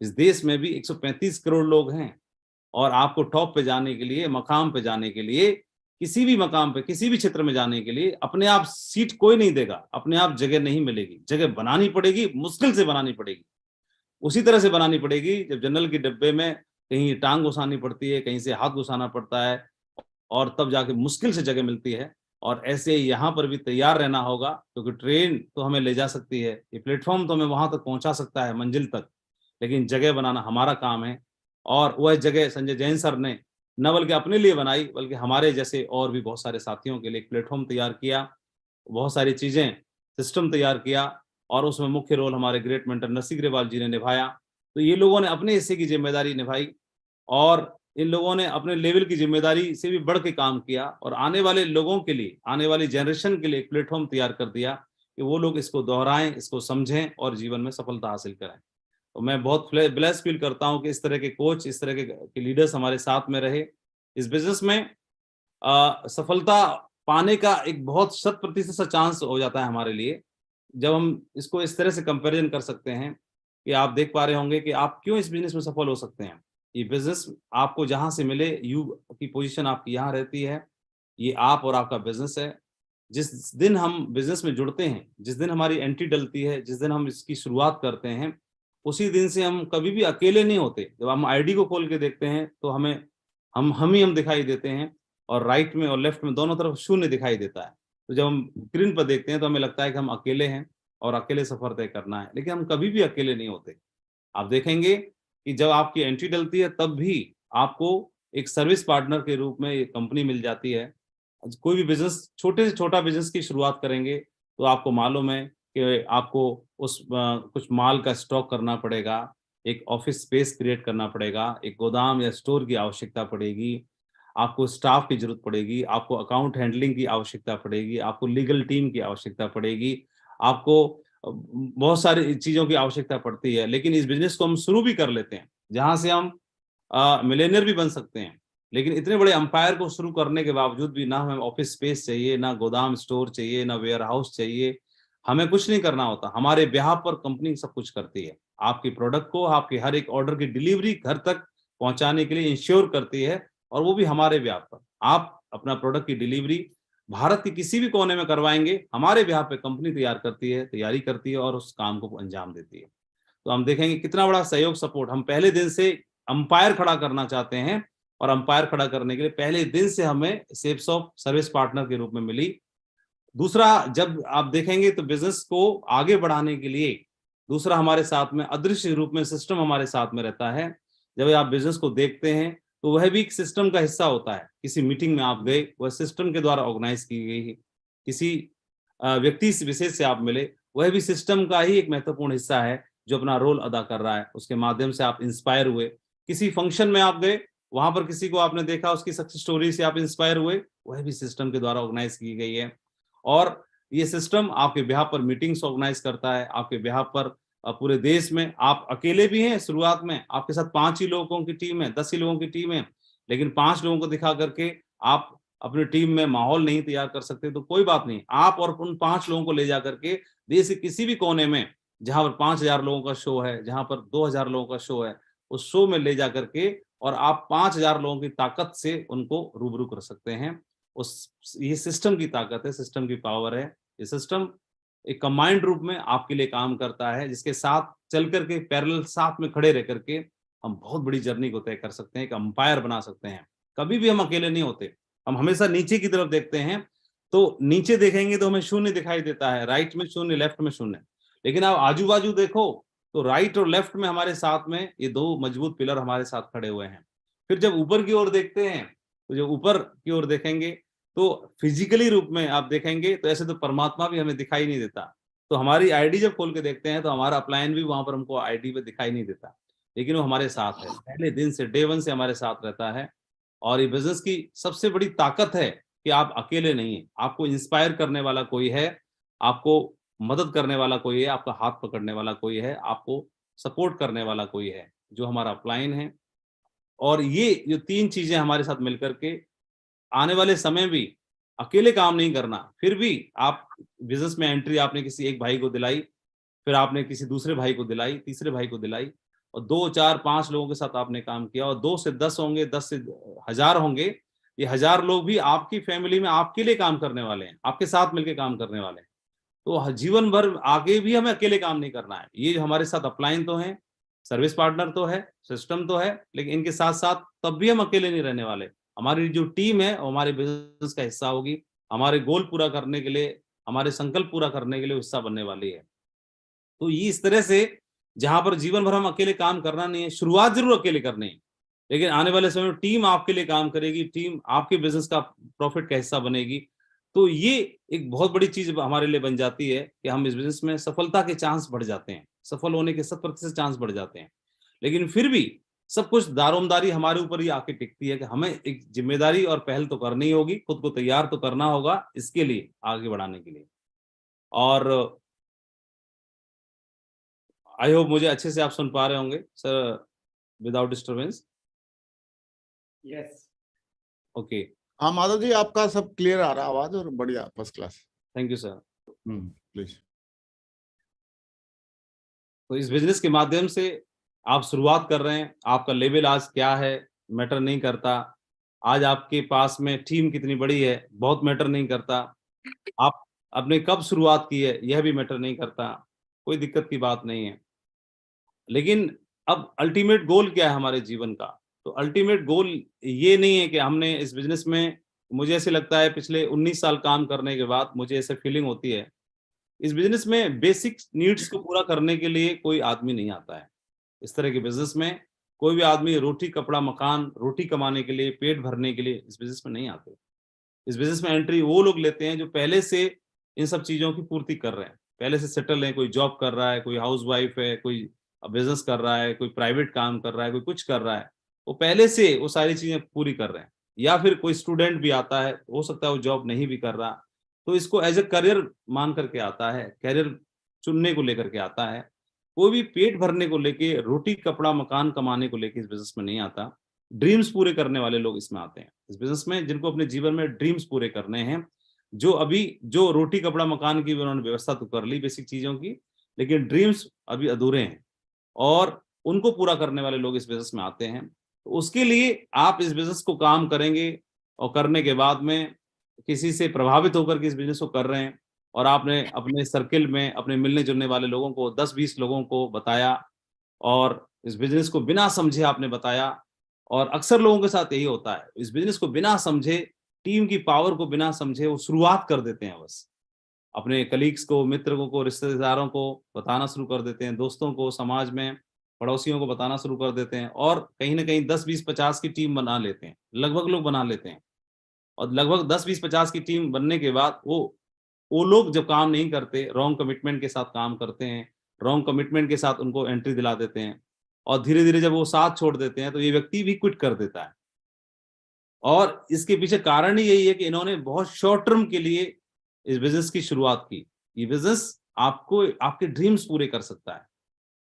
इस देश में भी 135 करोड़ लोग हैं, और आपको टॉप पे जाने के लिए, मकाम पे जाने के लिए, किसी भी मकाम पे, किसी भी क्षेत्र में जाने के लिए अपने आप सीट कोई नहीं देगा, अपने आप जगह नहीं मिलेगी। जगह बनानी पड़ेगी, मुश्किल से बनानी पड़ेगी। उसी तरह से बनानी पड़ेगी जब जनरल के डिब्बे में कहीं टाँग घुसानी पड़ती है, कहीं से हाथ घुसाना पड़ता है, और तब जाके मुश्किल से जगह मिलती है। और ऐसे ही यहाँ पर भी तैयार रहना होगा, क्योंकि ट्रेन तो हमें ले जा सकती है, ये प्लेटफ़ॉर्म तो हमें वहाँ तक पहुँचा सकता है, मंजिल तक, लेकिन जगह बनाना हमारा काम है। और वह जगह संजय जैन सर ने न बल्कि अपने लिए बनाई, बल्कि हमारे जैसे और भी बहुत सारे साथियों के लिए एक प्लेटफ़ॉर्म तैयार किया, बहुत सारी चीज़ें, सिस्टम तैयार किया, और उसमें मुख्य रोल हमारे ग्रेट मेंटर नरसिंह ग्रेवाल जी ने निभाया। तो ये लोगों ने अपने हिस्से की ज़िम्मेदारी निभाई, और इन लोगों ने अपने लेवल की ज़िम्मेदारी से भी बढ़ के काम किया, और आने वाले लोगों के लिए, आने वाली जनरेशन के लिए एक प्लेटफ़ॉर्म तैयार कर दिया कि वो लोग इसको दोहराएँ, इसको समझें और जीवन में सफलता हासिल करें। तो मैं बहुत ब्लेस फ़ील करता हूँ कि इस तरह के कोच, इस तरह के लीडर्स हमारे साथ में रहे। इस बिज़नेस में सफलता पाने का एक बहुत 100% सा चांस हो जाता है हमारे लिए, जब हम इसको इस तरह से कंपैरिज़न कर सकते हैं कि आप देख पा रहे होंगे कि आप क्यों इस बिज़नेस में सफल हो सकते हैं। ये बिज़नेस आपको जहाँ से मिले, यू की पोज़ीशन आपकी यहाँ रहती है, ये आप और आपका बिज़नेस है। जिस दिन हम बिज़नेस में जुड़ते हैं, जिस दिन हमारी एंट्री डलती है, जिस दिन हम इसकी शुरुआत करते हैं, उसी दिन से हम कभी भी अकेले नहीं होते। जब हम आईडी को खोल के देखते हैं, तो हमें हम ही हम दिखाई देते हैं, और राइट में और लेफ्ट में दोनों तरफ शून्य दिखाई देता है। तो जब हम स्क्रीन पर देखते हैं, तो हमें लगता है कि हम अकेले हैं और अकेले सफ़र तय करना है, लेकिन हम कभी भी अकेले नहीं होते। आप देखेंगे कि जब आपकी एंट्री डलती है तब भी आपको एक सर्विस पार्टनर के रूप में ये कंपनी मिल जाती है। कोई भी बिजनेस, छोटे से छोटा बिजनेस की शुरुआत करेंगे तो आपको मालूम है कि आपको उस कुछ माल का स्टॉक करना पड़ेगा, एक ऑफिस स्पेस क्रिएट करना पड़ेगा, एक गोदाम या स्टोर की आवश्यकता पड़ेगी, आपको स्टाफ की जरूरत पड़ेगी, आपको अकाउंट हैंडलिंग की आवश्यकता पड़ेगी, आपको लीगल टीम की आवश्यकता पड़ेगी, आपको बहुत सारी चीजों की आवश्यकता पड़ती है। लेकिन इस बिजनेस को हम शुरू भी कर लेते हैं जहां से हम मिलेनियर भी बन सकते हैं। लेकिन इतने बड़े अंपायर को शुरू करने के बावजूद भी ना हमें ऑफिस स्पेस चाहिए, ना गोदाम स्टोर चाहिए, ना वेयर हाउस चाहिए, हमें कुछ नहीं करना होता, हमारे बिहाफ पर कंपनी सब कुछ करती है। आपकी प्रोडक्ट को, आपके हर एक ऑर्डर की डिलीवरी घर तक पहुंचाने के लिए इंश्योर करती है, और वो भी हमारे बिहाफ पर। आप अपना प्रोडक्ट की डिलीवरी भारत के किसी भी कोने में करवाएंगे, हमारे बिहाफ पे कंपनी तैयारी करती है और उस काम को अंजाम देती है। तो हम देखेंगे कितना बड़ा सहयोग, सपोर्ट हम पहले दिन से अंपायर खड़ा करना चाहते हैं, और अंपायर खड़ा करने के लिए पहले दिन से हमें सेफ्सॉफ्ट सर्विस पार्टनर के रूप में मिली। दूसरा, जब आप देखेंगे तो बिजनेस को आगे बढ़ाने के लिए दूसरा हमारे साथ में अदृश्य रूप में सिस्टम हमारे साथ में रहता है। जब आप बिजनेस को देखते हैं तो वह भी एक सिस्टम का हिस्सा होता है। किसी मीटिंग में आप गए, वह सिस्टम के द्वारा ऑर्गेनाइज की गई है। किसी व्यक्ति विशेष से आप मिले, वह भी सिस्टम का ही एक महत्वपूर्ण हिस्सा है जो अपना रोल अदा कर रहा है। उसके माध्यम से आप इंस्पायर हुए, किसी फंक्शन में आप गए, वहां पर किसी को आपने देखा, उसकी सक्सेस स्टोरी से आप इंस्पायर हुए, वह भी सिस्टम के द्वारा ऑर्गेनाइज की गई है। और ये सिस्टम आपके बिहाफ पर मीटिंग्स ऑर्गेनाइज करता है, आपके बिहाफ पर पूरे देश में। आप अकेले भी हैं, शुरुआत में आपके साथ 5 ही लोगों की टीम है, 10 ही लोगों की टीम है, लेकिन 5 लोगों को दिखा करके आप अपनी टीम में माहौल नहीं तैयार कर सकते तो कोई बात नहीं, आप और उन 5 लोगों को ले जा करके देश के किसी भी कोने में, जहां पर 5,000 लोगों का शो है, जहां पर 2,000 लोगों का शो है, उस शो में ले जा करके और आप 5,000 लोगों की ताकत से उनको रूबरू कर सकते हैं। ये सिस्टम की ताकत है, सिस्टम की पावर है। ये सिस्टम एक कंबाइंड रूप में आपके लिए काम करता है, जिसके साथ चल करके पैरेलल साथ में खड़े रह करके हम बहुत बड़ी जर्नी को तय कर सकते हैं, एक अंपायर बना सकते हैं। कभी भी हम अकेले नहीं होते, हम हमेशा नीचे की तरफ देखते हैं, तो नीचे देखेंगे तो हमें शून्य दिखाई देता है, राइट में शून्य, लेफ्ट में शून्य। लेकिन आप आजू बाजू देखो तो राइट और लेफ्ट में हमारे साथ में ये 2 मजबूत पिलर हमारे साथ खड़े हुए हैं। फिर जब ऊपर की ओर देखते हैं, तो जब ऊपर की ओर देखेंगे तो फिजिकली रूप में आप देखेंगे तो ऐसे तो परमात्मा भी हमें दिखाई नहीं देता। तो हमारी आईडी जब खोल के देखते हैं तो हमारा अपलाइन भी वहां पर हमको आईडी पे दिखाई नहीं देता, लेकिन वो हमारे साथ है, पहले दिन से, डे 1 से हमारे साथ रहता है। और ये बिजनेस की सबसे बड़ी ताकत है कि आप अकेले नहीं हैं, आपको इंस्पायर करने वाला कोई है, आपको मदद करने वाला कोई है, आपका हाथ पकड़ने वाला कोई है, आपको सपोर्ट करने वाला कोई है, जो हमारा अपलाइन है। और ये जो 3 चीजें हमारे साथ मिलकर के आने वाले समय भी अकेले काम नहीं करना। फिर भी आप बिजनेस में एंट्री आपने किसी एक भाई को दिलाई, फिर आपने किसी दूसरे भाई को दिलाई, तीसरे भाई को दिलाई, और 2, 4, 5 लोगों के साथ आपने काम किया, और 2 से 10 होंगे, 10 से 1000 होंगे। ये 1000 लोग भी आपकी फैमिली में आपके लिए काम करने वाले हैं, आपके साथ मिलकर काम करने वाले हैं। तो जीवन भर आगे भी हमें अकेले काम नहीं करना है। ये जो हमारे साथ अपलाइन तो है, सर्विस पार्टनर तो है, सिस्टम तो है, लेकिन इनके साथ साथ तब भी हम अकेले नहीं रहने वाले। हमारी जो टीम है वो हमारे बिजनेस का हिस्सा होगी, हमारे गोल पूरा करने के लिए, हमारे संकल्प पूरा करने के लिए हिस्सा बनने वाली है। तो ये इस तरह से, जहां पर जीवन भर हम अकेले काम करना नहीं है, शुरुआत जरूर अकेले करनी है, लेकिन आने वाले समय में टीम आपके लिए काम करेगी, टीम आपके बिजनेस का प्रॉफिट का हिस्सा बनेगी। तो ये एक बहुत बड़ी चीज हमारे लिए बन जाती है कि हम इस बिजनेस में सफलता के चांस बढ़ जाते हैं, सफल होने के 100% चांस बढ़ जाते हैं। लेकिन फिर भी सब कुछ दारोमदारी हमारे ऊपर ही आके टिकती है कि हमें एक जिम्मेदारी और पहल तो करनी होगी, खुद को तैयार तो करना होगा इसके लिए, आगे बढ़ाने के लिए। और आई होप मुझे अच्छे से आप सुन पा रहे होंगे sir, without disturbance. Yes, okay, हाँ माधव जी, आपका सब क्लियर आ रहा आवाज, और बढ़िया, first class. Thank you sir. Please. तो इस बिजनेस के माध्यम से आप शुरुआत कर रहे हैं, आपका लेवल आज क्या है मैटर नहीं करता, आज आपके पास में टीम कितनी बड़ी है बहुत मैटर नहीं करता, आप आपने कब शुरुआत की है यह भी मैटर नहीं करता, कोई दिक्कत की बात नहीं है। लेकिन अब अल्टीमेट गोल क्या है हमारे जीवन का? तो अल्टीमेट गोल ये नहीं है कि हमने इस बिजनेस में, मुझे ऐसे लगता है पिछले 19 साल काम करने के बाद मुझे ऐसे फीलिंग होती है, इस बिजनेस में बेसिक नीड्स को पूरा करने के लिए कोई आदमी नहीं आता है। इस तरह के बिजनेस में कोई भी आदमी रोटी कपड़ा मकान, रोटी कमाने के लिए, पेट भरने के लिए इस बिजनेस में नहीं आते। इस बिजनेस में एंट्री वो लोग लेते हैं जो पहले से इन सब चीजों की पूर्ति कर रहे हैं, पहले से सेटल है, कोई जॉब कर रहा है, कोई हाउसवाइफ है, कोई बिजनेस कर रहा है, कोई प्राइवेट काम कर रहा है, कोई कुछ कर रहा है, वो पहले से वो सारी चीजें पूरी कर रहे हैं। या फिर कोई स्टूडेंट भी आता है, हो सकता है वो जॉब नहीं भी कर रहा, तो इसको एज ए करियर मान करके आता है, करियर चुनने को लेकर के आता है। कोई भी पेट भरने को लेके, रोटी कपड़ा मकान कमाने को लेके इस बिजनेस में नहीं आता। ड्रीम्स पूरे करने वाले लोग इसमें आते हैं इस बिजनेस में, जिनको अपने जीवन में ड्रीम्स पूरे करने हैं, जो अभी जो रोटी कपड़ा मकान की उन्होंने व्यवस्था तो कर ली बेसिक चीजों की, लेकिन ड्रीम्स अभी अधूरे हैं और उनको पूरा करने वाले लोग इस बिजनेस में आते हैं। तो उसके लिए आप इस बिजनेस को काम करेंगे और करने के बाद में किसी से प्रभावित होकर के इस बिजनेस को कर रहे हैं और आपने अपने सर्किल में अपने मिलने जुलने वाले लोगों को 10-20 लोगों को बताया और इस बिजनेस को बिना समझे आपने बताया। और अक्सर लोगों के साथ यही होता है, इस बिजनेस को बिना समझे, टीम की पावर को बिना समझे वो शुरुआत कर देते हैं, बस अपने कलीग्स को, मित्रों को, रिश्तेदारों को बताना शुरू कर देते हैं, दोस्तों को, समाज में पड़ोसियों को बताना शुरू कर देते हैं और कहीं ना कहीं 10-20-50 की टीम बना लेते हैं, लगभग लोग बना लेते हैं। और लगभग 10-20-50 की टीम बनने के बाद वो लोग जब काम नहीं करते, रॉन्ग कमिटमेंट के साथ काम करते हैं, रॉन्ग कमिटमेंट के साथ उनको एंट्री दिला देते हैं और धीरे धीरे जब वो साथ छोड़ देते हैं तो ये व्यक्ति भी क्विट कर देता है। और इसके पीछे कारण ही यही है कि इन्होंने बहुत शॉर्ट टर्म के लिए इस बिजनेस की शुरुआत की। ये बिजनेस आपको आपके ड्रीम्स पूरे कर सकता है।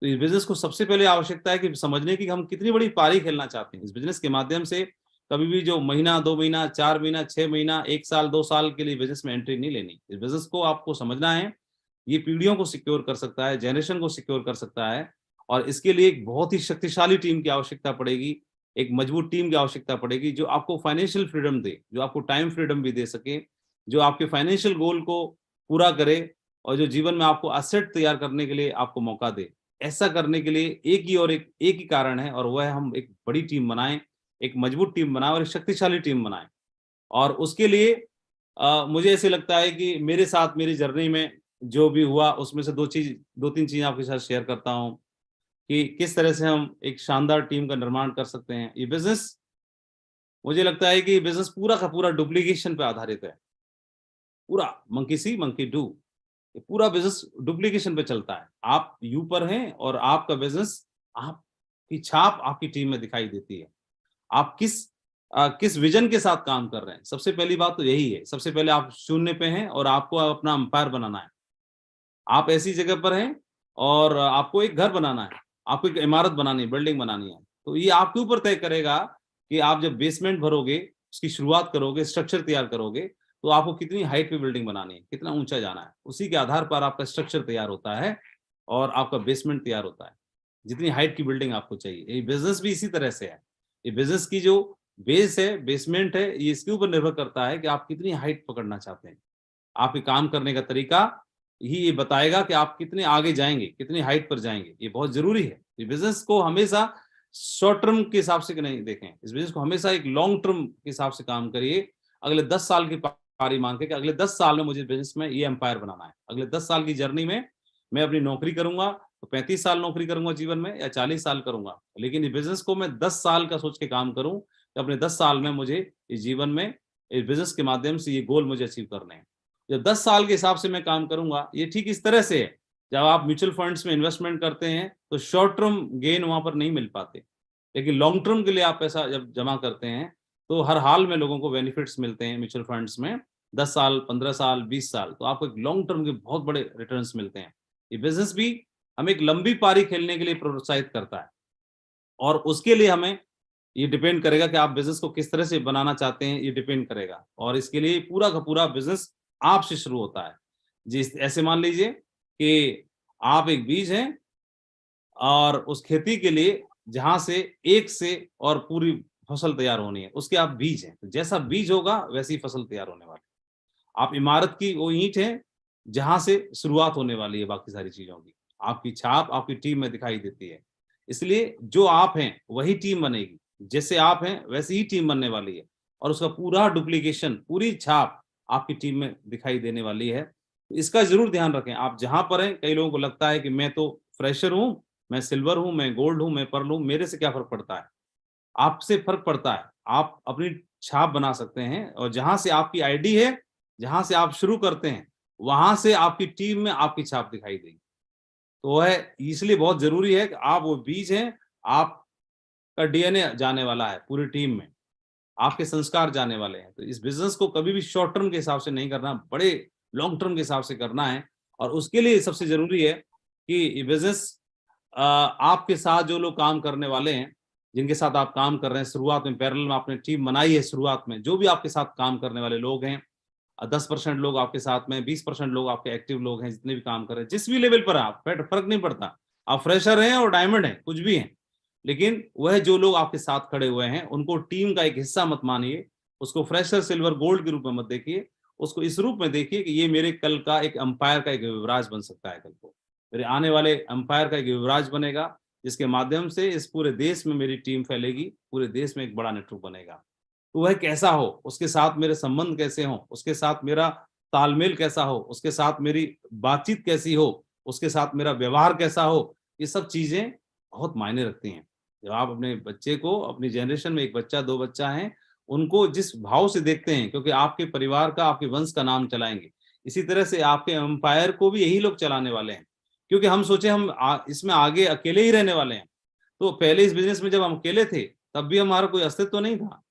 तो इस बिजनेस को सबसे पहले आवश्यकता है कि समझने की हम कितनी बड़ी पारी खेलना चाहते हैं। इस बिजनेस के माध्यम से कभी भी जो महीना, 2 महीना, 4 महीना, 6 महीना, 1 साल, 2 साल के लिए बिजनेस में एंट्री नहीं लेनी। इस बिजनेस को आपको समझना है, ये पीढ़ियों को सिक्योर कर सकता है, जनरेशन को सिक्योर कर सकता है और इसके लिए एक बहुत ही शक्तिशाली टीम की आवश्यकता पड़ेगी, एक मजबूत टीम की आवश्यकता पड़ेगी जो आपको फाइनेंशियल फ्रीडम दे, जो आपको टाइम फ्रीडम भी दे सके, जो आपके फाइनेंशियल गोल को पूरा करे और जो जीवन में आपको एसेट तैयार करने के लिए आपको मौका दे। ऐसा करने के लिए एक ही कारण है और वह है हम एक बड़ी टीम बनाएं, एक मजबूत टीम बनाएं और एक शक्तिशाली टीम बनाएं। और उसके लिए मुझे ऐसे लगता है कि मेरे साथ मेरी जर्नी में जो भी हुआ उसमें से 2-3 चीज आपके साथ शेयर करता हूं कि किस तरह से हम एक शानदार टीम का निर्माण कर सकते हैं। ये बिजनेस, मुझे लगता है कि बिजनेस पूरा का पूरा डुप्लीकेशन पे आधारित है, पूरा मंकी सी मंकी डू, ये पूरा बिजनेस डुप्लीकेशन पे चलता है। आप यू पर हैं और आपका बिजनेस, आपकी छाप आपकी टीम में दिखाई देती है। आप किस विजन के साथ काम कर रहे हैं, सबसे पहली बात तो यही है। सबसे पहले आप शून्य पे हैं और आपको अपना अंपायर बनाना है। आप ऐसी जगह पर हैं और आपको एक घर बनाना है, आपको एक इमारत बनानी है, बिल्डिंग बनानी है। तो ये आपके ऊपर तय करेगा कि आप जब बेसमेंट भरोगे, उसकी शुरुआत करोगे, स्ट्रक्चर तैयार करोगे, तो आपको कितनी हाइट पे बिल्डिंग बनानी है, कितना ऊंचा जाना है। उसी के आधार पर आपका स्ट्रक्चर तैयार होता है और आपका बेसमेंट तैयार होता है, जितनी हाइट की बिल्डिंग आपको चाहिए। ये बिजनेस भी इसी तरह से है। ये बिजनेस की जो बेस है, बेसमेंट है, ये इसके ऊपर निर्भर करता है कि आप कितनी हाइट पकड़ना चाहते हैं। आपके काम करने का तरीका ही ये बताएगा कि आप कितने आगे जाएंगे, कितनी हाइट पर जाएंगे। ये बहुत जरूरी है। ये बिजनेस को हमेशा शॉर्ट टर्म के हिसाब से नहीं देखें, इस बिजनेस को हमेशा एक लॉन्ग टर्म के हिसाब से काम करिए। अगले 10 साल की पारी मान के कि अगले 10 साल में मुझे बिजनेस में ये एम्पायर बनाना है। अगले 10 साल की जर्नी में मैं अपनी नौकरी करूंगा तो 35 साल नौकरी करूंगा जीवन में या 40 साल करूंगा, लेकिन इस बिजनेस को मैं 10 साल का सोच के काम करूं कि अपने 10 साल में मुझे इस जीवन में इस बिजनेस के माध्यम से ये गोल मुझे अचीव करने हैं। जब 10 साल के हिसाब से मैं काम करूंगा, ये ठीक इस तरह से है जब आप म्यूचुअल फंड्स में इन्वेस्टमेंट करते हैं तो शॉर्ट टर्म गेन वहां पर नहीं मिल पाते, लेकिन लॉन्ग टर्म के लिए आप पैसा जब जमा करते हैं तो हर हाल में लोगों को बेनिफिट्स मिलते हैं म्यूचुअल फंड्स में। 10 साल, 15 साल, 20 साल, तो आपको एक लॉन्ग टर्म के बहुत बड़े रिटर्न्स मिलते हैं। ये बिजनेस भी हमें एक लंबी पारी खेलने के लिए प्रोत्साहित करता है और उसके लिए हमें ये डिपेंड करेगा कि आप बिजनेस को किस तरह से बनाना चाहते हैं, ये डिपेंड करेगा। और इसके लिए पूरा का पूरा बिजनेस आपसे शुरू होता है। जी, ऐसे मान लीजिए कि आप एक बीज हैं और उस खेती के लिए जहां से एक से और पूरी फसल तैयार होनी है, उसके आप बीज हैं। तो जैसा बीज होगा वैसी फसल तैयार होने वाली। आप इमारत की वो ईंट है जहां से शुरुआत होने वाली है बाकी सारी चीजों की। आपकी छाप आपकी टीम में दिखाई देती है। इसलिए जो आप हैं वही टीम बनेगी, जैसे आप हैं वैसी ही टीम बनने वाली है और उसका पूरा डुप्लीकेशन, पूरी छाप आपकी टीम में दिखाई देने वाली है। तो इसका जरूर ध्यान रखें। आप जहां पर हैं, कई लोगों को लगता है कि मैं तो फ्रेशर हूं, मैं सिल्वर हूं, मैं गोल्ड हूं, मैं पर्ल हूं, मेरे से क्या फर्क पड़ता है? आपसे फर्क पड़ता है। आप अपनी छाप बना सकते हैं और जहां से आपकी आईडी है, जहां से आप शुरू करते हैं, वहां से आपकी टीम में आपकी छाप दिखाई देगी। तो वह इसलिए बहुत जरूरी है कि आप वो बीज हैं, आपका डीएनए जाने वाला है पूरी टीम में, आपके संस्कार जाने वाले हैं। तो इस बिजनेस को कभी भी शॉर्ट टर्म के हिसाब से नहीं करना, बड़े लॉन्ग टर्म के हिसाब से करना है। और उसके लिए सबसे जरूरी है कि ये बिजनेस आपके साथ जो लोग काम करने वाले हैं, जिनके साथ आप काम कर रहे हैं, शुरुआत में पैरेलल में आपने टीम बनाई है, शुरुआत में जो भी आपके साथ काम करने वाले लोग हैं, 10% लोग आपके साथ में, 20% लोग आपके एक्टिव लोग हैं, जितने भी काम कर रहे हैं, जिस भी लेवल पर आप, फर्क नहीं पड़ता, आप फ्रेशर हैं और डायमंड हैं, कुछ भी हैं, लेकिन वह जो लोग आपके साथ खड़े हुए हैं उनको टीम का एक हिस्सा मत मानिए, उसको फ्रेशर, सिल्वर, गोल्ड के रूप में मत देखिए, उसको इस रूप में देखिए कि ये मेरे कल का एक अंपायर का एक युवराज बन सकता है, कल को मेरे आने वाले अंपायर का एक युवराज बनेगा, जिसके माध्यम से इस पूरे देश में मेरी टीम फैलेगी, पूरे देश में एक बड़ा नेटवर्क बनेगा। तो वह कैसा हो, उसके साथ मेरे संबंध कैसे हो, उसके साथ मेरा तालमेल कैसा हो, उसके साथ मेरी बातचीत कैसी हो, उसके साथ मेरा व्यवहार कैसा हो, ये सब चीजें बहुत मायने रखती हैं। जब आप अपने बच्चे को, अपनी जनरेशन में एक बच्चा, 2 बच्चा है, उनको जिस भाव से देखते हैं, क्योंकि आपके परिवार का, आपके वंश का नाम चलाएंगे, इसी तरह से आपके एम्पायर को भी यही लोग चलाने वाले हैं। क्योंकि हम सोचे हम इसमें आगे अकेले ही रहने वाले हैं, तो पहले इस बिजनेस में जब हम अकेले थे तब भी हमारा कोई अस्तित्व नहीं था,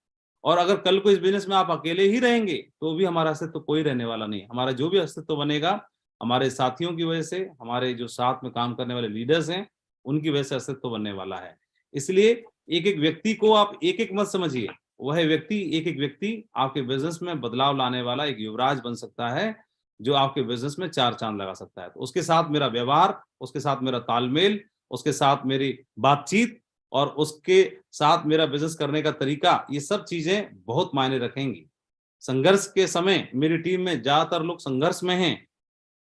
और अगर कल को इस बिजनेस में आप अकेले ही रहेंगे तो भी हमारा अस्तित्व कोई रहने वाला नहीं। हमारा जो भी अस्तित्व बनेगा हमारे साथियों की वजह से, हमारे जो साथ में काम करने वाले लीडर्स हैं उनकी वजह से अस्तित्व बनने वाला है। इसलिए एक एक व्यक्ति को आप एक एक मत समझिए, वह व्यक्ति, एक एक व्यक्ति आपके बिजनेस में बदलाव लाने वाला एक युवराज बन सकता है, जो आपके बिजनेस में 4 चांद लगा सकता है। तो उसके साथ मेरा व्यवहार, उसके साथ मेरा तालमेल, उसके साथ मेरी बातचीत और उसके साथ मेरा बिजनेस करने का तरीका, ये सब चीजें बहुत मायने रखेंगी। संघर्ष के समय मेरी टीम में ज्यादातर लोग संघर्ष में हैं,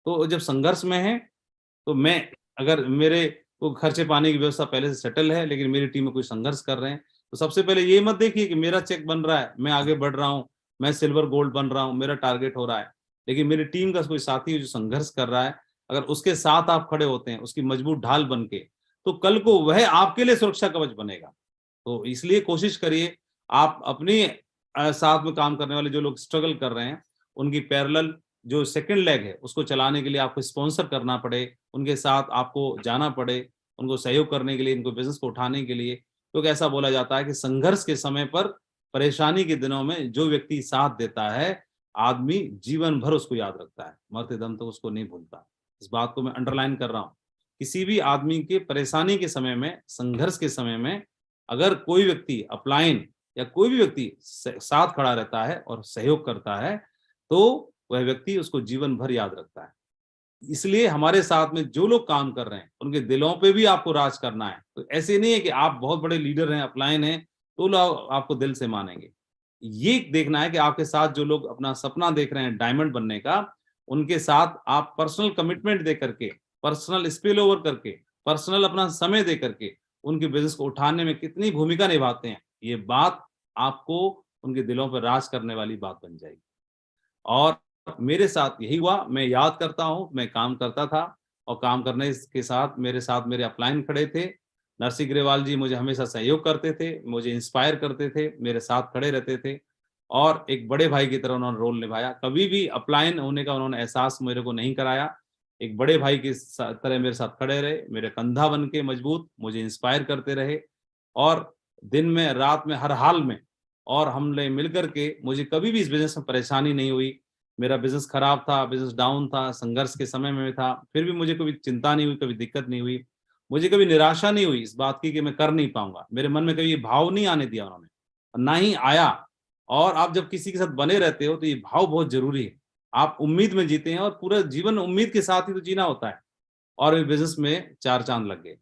तो जब संघर्ष में हैं तो मैं, अगर मेरे को खर्चे पानी की व्यवस्था पहले से सेटल है लेकिन मेरी टीम में कोई संघर्ष कर रहे हैं, तो सबसे पहले ये मत देखिए कि मेरा चेक बन रहा है, मैं आगे बढ़ रहा हूँ, मैं सिल्वर गोल्ड बन रहा हूँ, मेरा टारगेट हो रहा है, लेकिन मेरी टीम का कोई साथी जो संघर्ष कर रहा है, अगर उसके साथ आप खड़े होते हैं, उसकी मजबूत ढाल बन के, तो कल को वह आपके लिए सुरक्षा कवच बनेगा। तो इसलिए कोशिश करिए आप अपनी साथ में काम करने वाले जो लोग स्ट्रगल कर रहे हैं, उनकी पैरेलल जो सेकंड लेग है उसको चलाने के लिए आपको स्पॉन्सर करना पड़े, उनके साथ आपको जाना पड़े, उनको सहयोग करने के लिए, इनको बिजनेस को उठाने के लिए। क्योंकि ऐसा बोला जाता है कि संघर्ष के समय पर, परेशानी के दिनों में जो व्यक्ति साथ देता है, आदमी जीवन भर उसको याद रखता है, मरते दम तक उसको नहीं भूलता। इस बात को मैं अंडरलाइन कर रहा हूँ। किसी भी आदमी के परेशानी के समय में, संघर्ष के समय में, अगर कोई व्यक्ति अपलाइन या कोई भी व्यक्ति साथ खड़ा रहता है और सहयोग करता है, तो वह व्यक्ति उसको जीवन भर याद रखता है। इसलिए हमारे साथ में जो लोग काम कर रहे हैं उनके दिलों पे भी आपको राज करना है। तो ऐसे नहीं है कि आप बहुत बड़े लीडर हैं, अपलाइन हैं, तो लोग आपको दिल से मानेंगे। ये देखना है कि आपके साथ जो लोग अपना सपना देख रहे हैं डायमंड बनने का, उनके साथ आप पर्सनल कमिटमेंट दे करके, पर्सनल स्पिल ओवर करके, पर्सनल अपना समय दे करके उनके बिजनेस को उठाने में कितनी भूमिका निभाते हैं, ये बात आपको उनके दिलों पर राज करने वाली बात बन जाएगी। और मेरे साथ यही हुआ। मैं याद करता हूँ, मैं काम करता था और काम करने के साथ मेरे अपलाइन खड़े थे। नरसिंह ग्रेवाल जी मुझे हमेशा सहयोग करते थे, मुझे इंस्पायर करते थे, मेरे साथ खड़े रहते थे और एक बड़े भाई की तरह उन्होंने रोल निभाया। कभी भी अपलाइन होने का उन्होंने एहसास मेरे को नहीं कराया। एक बड़े भाई की तरह मेरे साथ खड़े रहे, मेरे कंधा बन के मजबूत मुझे इंस्पायर करते रहे, और दिन में, रात में, हर हाल में। और हमने मिलकर के, मुझे कभी भी इस बिजनेस में परेशानी नहीं हुई। मेरा बिजनेस खराब था, बिजनेस डाउन था, संघर्ष के समय में था, फिर भी मुझे कभी चिंता नहीं हुई, कभी दिक्कत नहीं हुई, मुझे कभी निराशा नहीं हुई इस बात की कि मैं कर नहीं पाऊंगा। मेरे मन में कभी ये भाव नहीं आने दिया उन्होंने, ना ही आया। और आप जब किसी के साथ बने रहते हो तो ये भाव बहुत जरूरी है। आप उम्मीद में जीते हैं और पूरा जीवन उम्मीद के साथ ही तो जीना होता है। और इस बिजनेस में 4 चांद लग गए।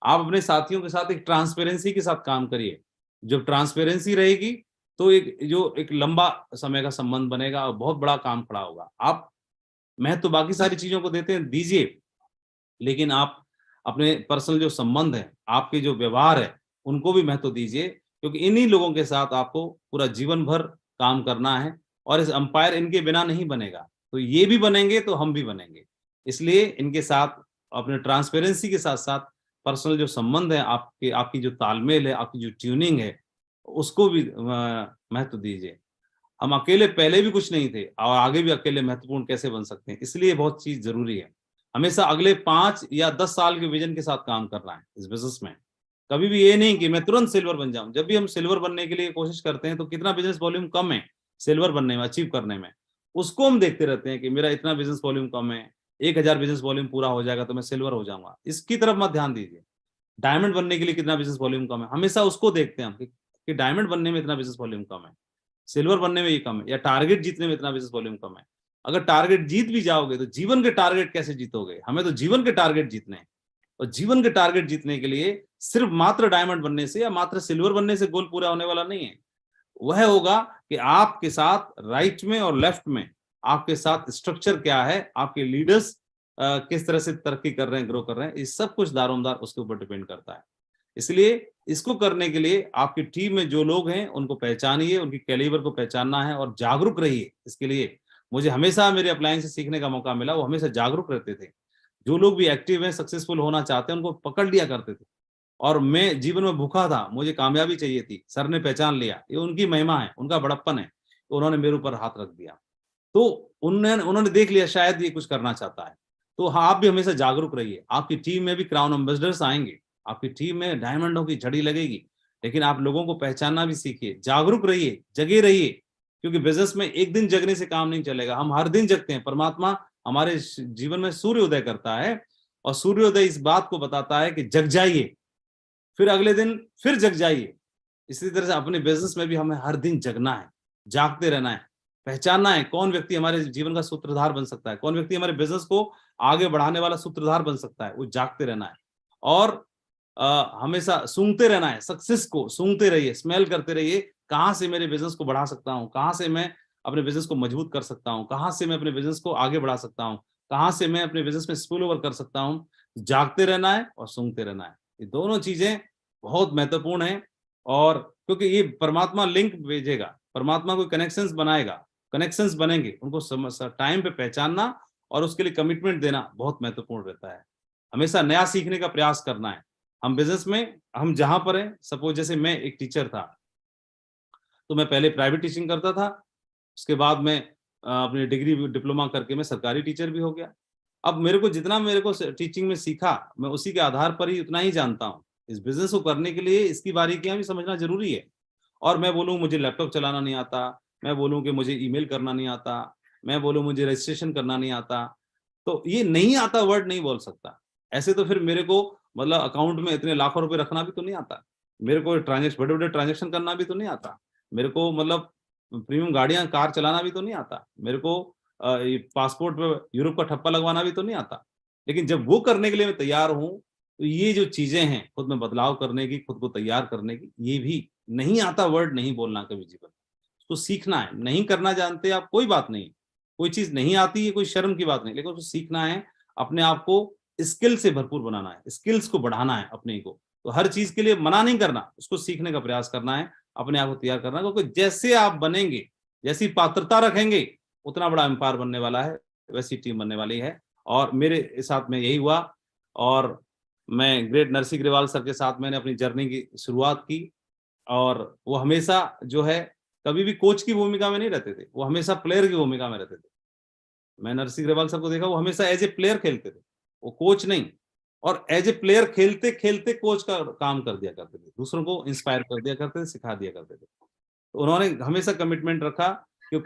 आप अपने साथियों के साथ एक ट्रांसपेरेंसी के साथ काम करिए। जब ट्रांसपेरेंसी रहेगी तो एक लंबा समय का संबंध बनेगा और बहुत बड़ा काम खड़ा होगा। आप महत्व बाकी सारी चीजों को देते हैं, दीजिए, लेकिन आप अपने पर्सनल जो संबंध है, आपके जो व्यवहार है, उनको भी महत्व दीजिए, क्योंकि इन्हीं लोगों के साथ आपको पूरा जीवन भर काम करना है। और इस अंपायर इनके बिना नहीं बनेगा, तो ये भी बनेंगे तो हम भी बनेंगे। इसलिए इनके साथ अपने ट्रांसपेरेंसी के साथ साथ पर्सनल जो संबंध है, आपके आपकी जो तालमेल है, आपकी जो ट्यूनिंग है, उसको भी महत्व दीजिए। हम अकेले पहले भी कुछ नहीं थे और आगे भी अकेले महत्वपूर्ण कैसे बन सकते हैं, इसलिए बहुत चीज जरूरी है। हमेशा अगले 5 या 10 साल के विजन के साथ काम करना है इस बिजनेस में। कभी भी ये नहीं कि मैं तुरंत सिल्वर बन जाऊं। जब भी हम सिल्वर बनने के लिए कोशिश करते हैं तो कितना बिजनेस वॉल्यूम कम है सिल्वर बनने में, अचीव करने में, उसको हम देखते रहते हैं कि मेरा इतना बिजनेस वॉल्यूम कम है, 1000 बिजनेस वॉल्यूम पूरा हो जाएगा तो मैं सिल्वर हो जाऊंगा। इसकी तरफ मत ध्यान दीजिए। डायमंड बनने के लिए कितना बिजनेस वॉल्यूम कम है, हमेशा उसको देखते हैं हम कि डायमंड बनने में इतना बिजनेस वॉल्यूम कम है, सिल्वर बनने में ये कम है, या टारगेट जीतने में इतना बिजनेस वॉल्यूम कम है। अगर टारगेट जीत भी जाओगे तो जीवन के टारगेट कैसे जीतोगे? हमें तो जीवन के टारगेट जीतने हैं, और जीवन के टारगेट जीतने के लिए सिर्फ मात्र डायमंड बनने से या मात्र सिल्वर बनने से गोल पूरा होने वाला नहीं है। वह होगा कि आपके साथ राइट में और लेफ्ट में आपके साथ स्ट्रक्चर क्या है, आपके लीडर्स किस तरह से तरक्की कर रहे हैं, ग्रो कर रहे हैं, ये सब कुछ दारोमदार उसके ऊपर डिपेंड करता है। इसलिए इसको करने के लिए आपकी टीम में जो लोग हैं उनको पहचानिए, उनकी कैलिबर को पहचानना है और जागरूक रहिए। इसके लिए मुझे हमेशा मेरे अपलाइन से सीखने का मौका मिला, वो हमेशा जागरूक रहते थे। जो लोग भी एक्टिव हैं, सक्सेसफुल होना चाहते हैं, उनको पकड़ लिया करते थे। और मैं जीवन में भूखा था, मुझे कामयाबी चाहिए थी, सर ने पहचान लिया, ये उनकी महिमा है, उनका बड़प्पन है, तो उन्होंने मेरे ऊपर हाथ रख दिया। तो उन्होंने देख लिया शायद ये कुछ करना चाहता है। तो हाँ, आप भी हमेशा जागरूक रहिए। आपकी टीम में भी क्राउन एम्बेसडर्स आएंगे, आपकी टीम में डायमंडों की झड़ी लगेगी, लेकिन आप लोगों को पहचानना भी सीखिए, जागरूक रहिए, जगे रहिए, क्योंकि बिजनेस में एक दिन जगने से काम नहीं चलेगा। हम हर दिन जगते हैं। परमात्मा हमारे जीवन में सूर्योदय करता है, और सूर्योदय इस बात को बताता है कि जग जाइए, फिर अगले दिन फिर जग जाइए। इसी तरह से अपने बिजनेस में भी हमें हर दिन जगना है, जागते रहना है, पहचानना है कौन व्यक्ति हमारे जीवन का सूत्रधार बन सकता है, कौन व्यक्ति हमारे बिजनेस को आगे बढ़ाने वाला सूत्रधार बन सकता है। वो जागते रहना है और हमेशा सूंघते रहना है, सक्सेस को सूंघते रहिए, स्मेल करते रहिए, कहां से मेरे बिजनेस को बढ़ा सकता हूं, कहां से मैं अपने बिजनेस को मजबूत कर सकता हूं, कहां से मैं अपने बिजनेस को आगे बढ़ा सकता हूं, कहां से मैं अपने बिजनेस में स्पिल ओवर कर सकता हूं। जागते रहना है और सूंघते रहना है, ये दोनों चीजें बहुत महत्वपूर्ण है। और क्योंकि ये परमात्मा लिंक भेजेगा, परमात्मा कोई कनेक्शंस बनाएगा, कनेक्शंस बनेंगे, उनको टाइम पे पहचानना और उसके लिए कमिटमेंट देना बहुत महत्वपूर्ण रहता है। हमेशा नया सीखने का प्रयास करना है। हम बिजनेस में हम जहां पर हैं, सपोज जैसे मैं एक टीचर था, तो मैं पहले प्राइवेट टीचिंग करता था, उसके बाद मैं अपनी डिग्री डिप्लोमा करके मैं सरकारी टीचर भी हो गया। अब मेरे को टीचिंग में सीखा, मैं उसी के आधार पर ही उतना ही जानता हूँ। इस बिजनेस को करने के लिए इसकी बारीकियां भी समझना जरूरी है। और मैं बोलूँ मुझे लैपटॉप चलाना नहीं आता, मैं बोलूँ कि मुझे ईमेल करना नहीं आता, मैं बोलूँ मुझे रजिस्ट्रेशन करना नहीं आता, तो ये नहीं आता वर्ड नहीं बोल सकता। ऐसे तो फिर मेरे को मतलब अकाउंट में इतने लाखों रुपए रखना भी तो नहीं आता, मेरे को ट्रांजेक्शन बड़े बड़े ट्रांजेक्शन करना भी तो नहीं आता, मेरे को मतलब प्रीमियम गाड़ियां कार चलाना भी तो नहीं आता, मेरे को पासपोर्ट पे यूरोप का ठप्पा लगवाना भी तो नहीं आता। लेकिन जब वो करने के लिए मैं तैयार हूं, तो ये जो चीजें हैं खुद में बदलाव करने की, खुद को तैयार करने की, ये भी नहीं आता वर्ड नहीं बोलना कभी जीवन में, उसको सीखना है। नहीं करना जानते आप कोई बात नहीं, कोई चीज नहीं आती है कोई शर्म की बात नहीं, लेकिन उसको सीखना है, अपने आप को स्किल से भरपूर बनाना है, स्किल्स को बढ़ाना है अपने को। तो हर चीज के लिए मना नहीं करना, उसको सीखने का प्रयास करना है, अपने आप को तैयार करना है, क्योंकि जैसे आप बनेंगे, जैसी पात्रता रखेंगे, उतना बड़ा एम्पायर बनने वाला है, वैसी टीम बनने वाली है। और मेरे साथ में यही हुआ, और मैं ग्रेट नरसिंह ग्रेवाल सर के साथ मैंने अपनी जर्नी की शुरुआत की। और वो हमेशा जो है कभी भी कोच की भूमिका में नहीं रहते थे, वो हमेशा प्लेयर की भूमिका में रहते थे। मैं नरसिंह ग्रेवाल सर को देखा, वो हमेशा एज ए प्लेयर खेलते थे, वो कोच नहीं। और एज ए प्लेयर खेलते खेलते कोच का काम कर दिया करते थे, दूसरों को इंस्पायर कर दिया करते थे, सिखा दिया करते थे। तो उन्होंने हमेशा कमिटमेंट रखा कि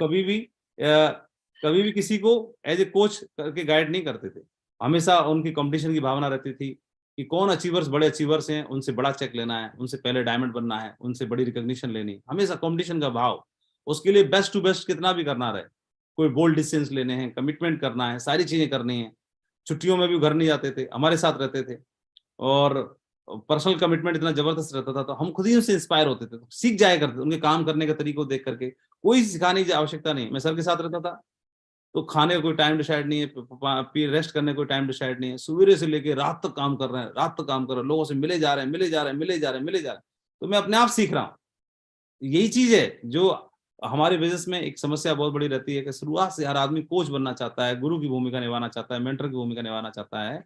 कभी भी किसी को एज ए कोच करके गाइड नहीं करते थे। हमेशा उनकी कंपटीशन की भावना रहती थी कि कौन अचीवर्स, बड़े अचीवर्स हैं, उनसे बड़ा चेक लेना है, उनसे पहले डायमंड बनना है, उनसे बड़ी रिकॉग्निशन लेनी, हमेशा कंपटीशन का भाव। उसके लिए बेस्ट टू बेस्ट कितना भी करना रहे, कोई बोल्ड डिसीजंस लेने हैं, कमिटमेंट करना है, सारी चीजें करनी है। छुट्टियों में भी घर नहीं जाते थे, हमारे साथ रहते थे, और पर्सनल कमिटमेंट इतना जबरदस्त रहता था, तो हम खुद ही उनसे इंस्पायर होते थे, तो सीख जाया करते थे उनके काम करने का तरीको देख करके। कोई सिखाने की आवश्यकता नहीं, मैं सर के साथ रहता था, तो खाने का कोई टाइम डिसाइड नहीं है, रेस्ट करने का कोई टाइम डिसाइड नहीं है, सवेरे से लेके रात तक काम कर रहे हैं, रात तक काम कर रहे हैं, लोगों से मिले जा रहे हैं, मिले जा रहे हैं, मिले जा रहे हैं, मिले जा रहे हैं। तो मैं अपने आप सीख रहा हूँ। यही चीज है जो हमारे बिजनेस में एक समस्या बहुत बड़ी रहती है कि शुरुआत से हर आदमी कोच बनना चाहता है, गुरु की भूमिका निभाना चाहता है, मेंटर की भूमिका निभाना चाहता है,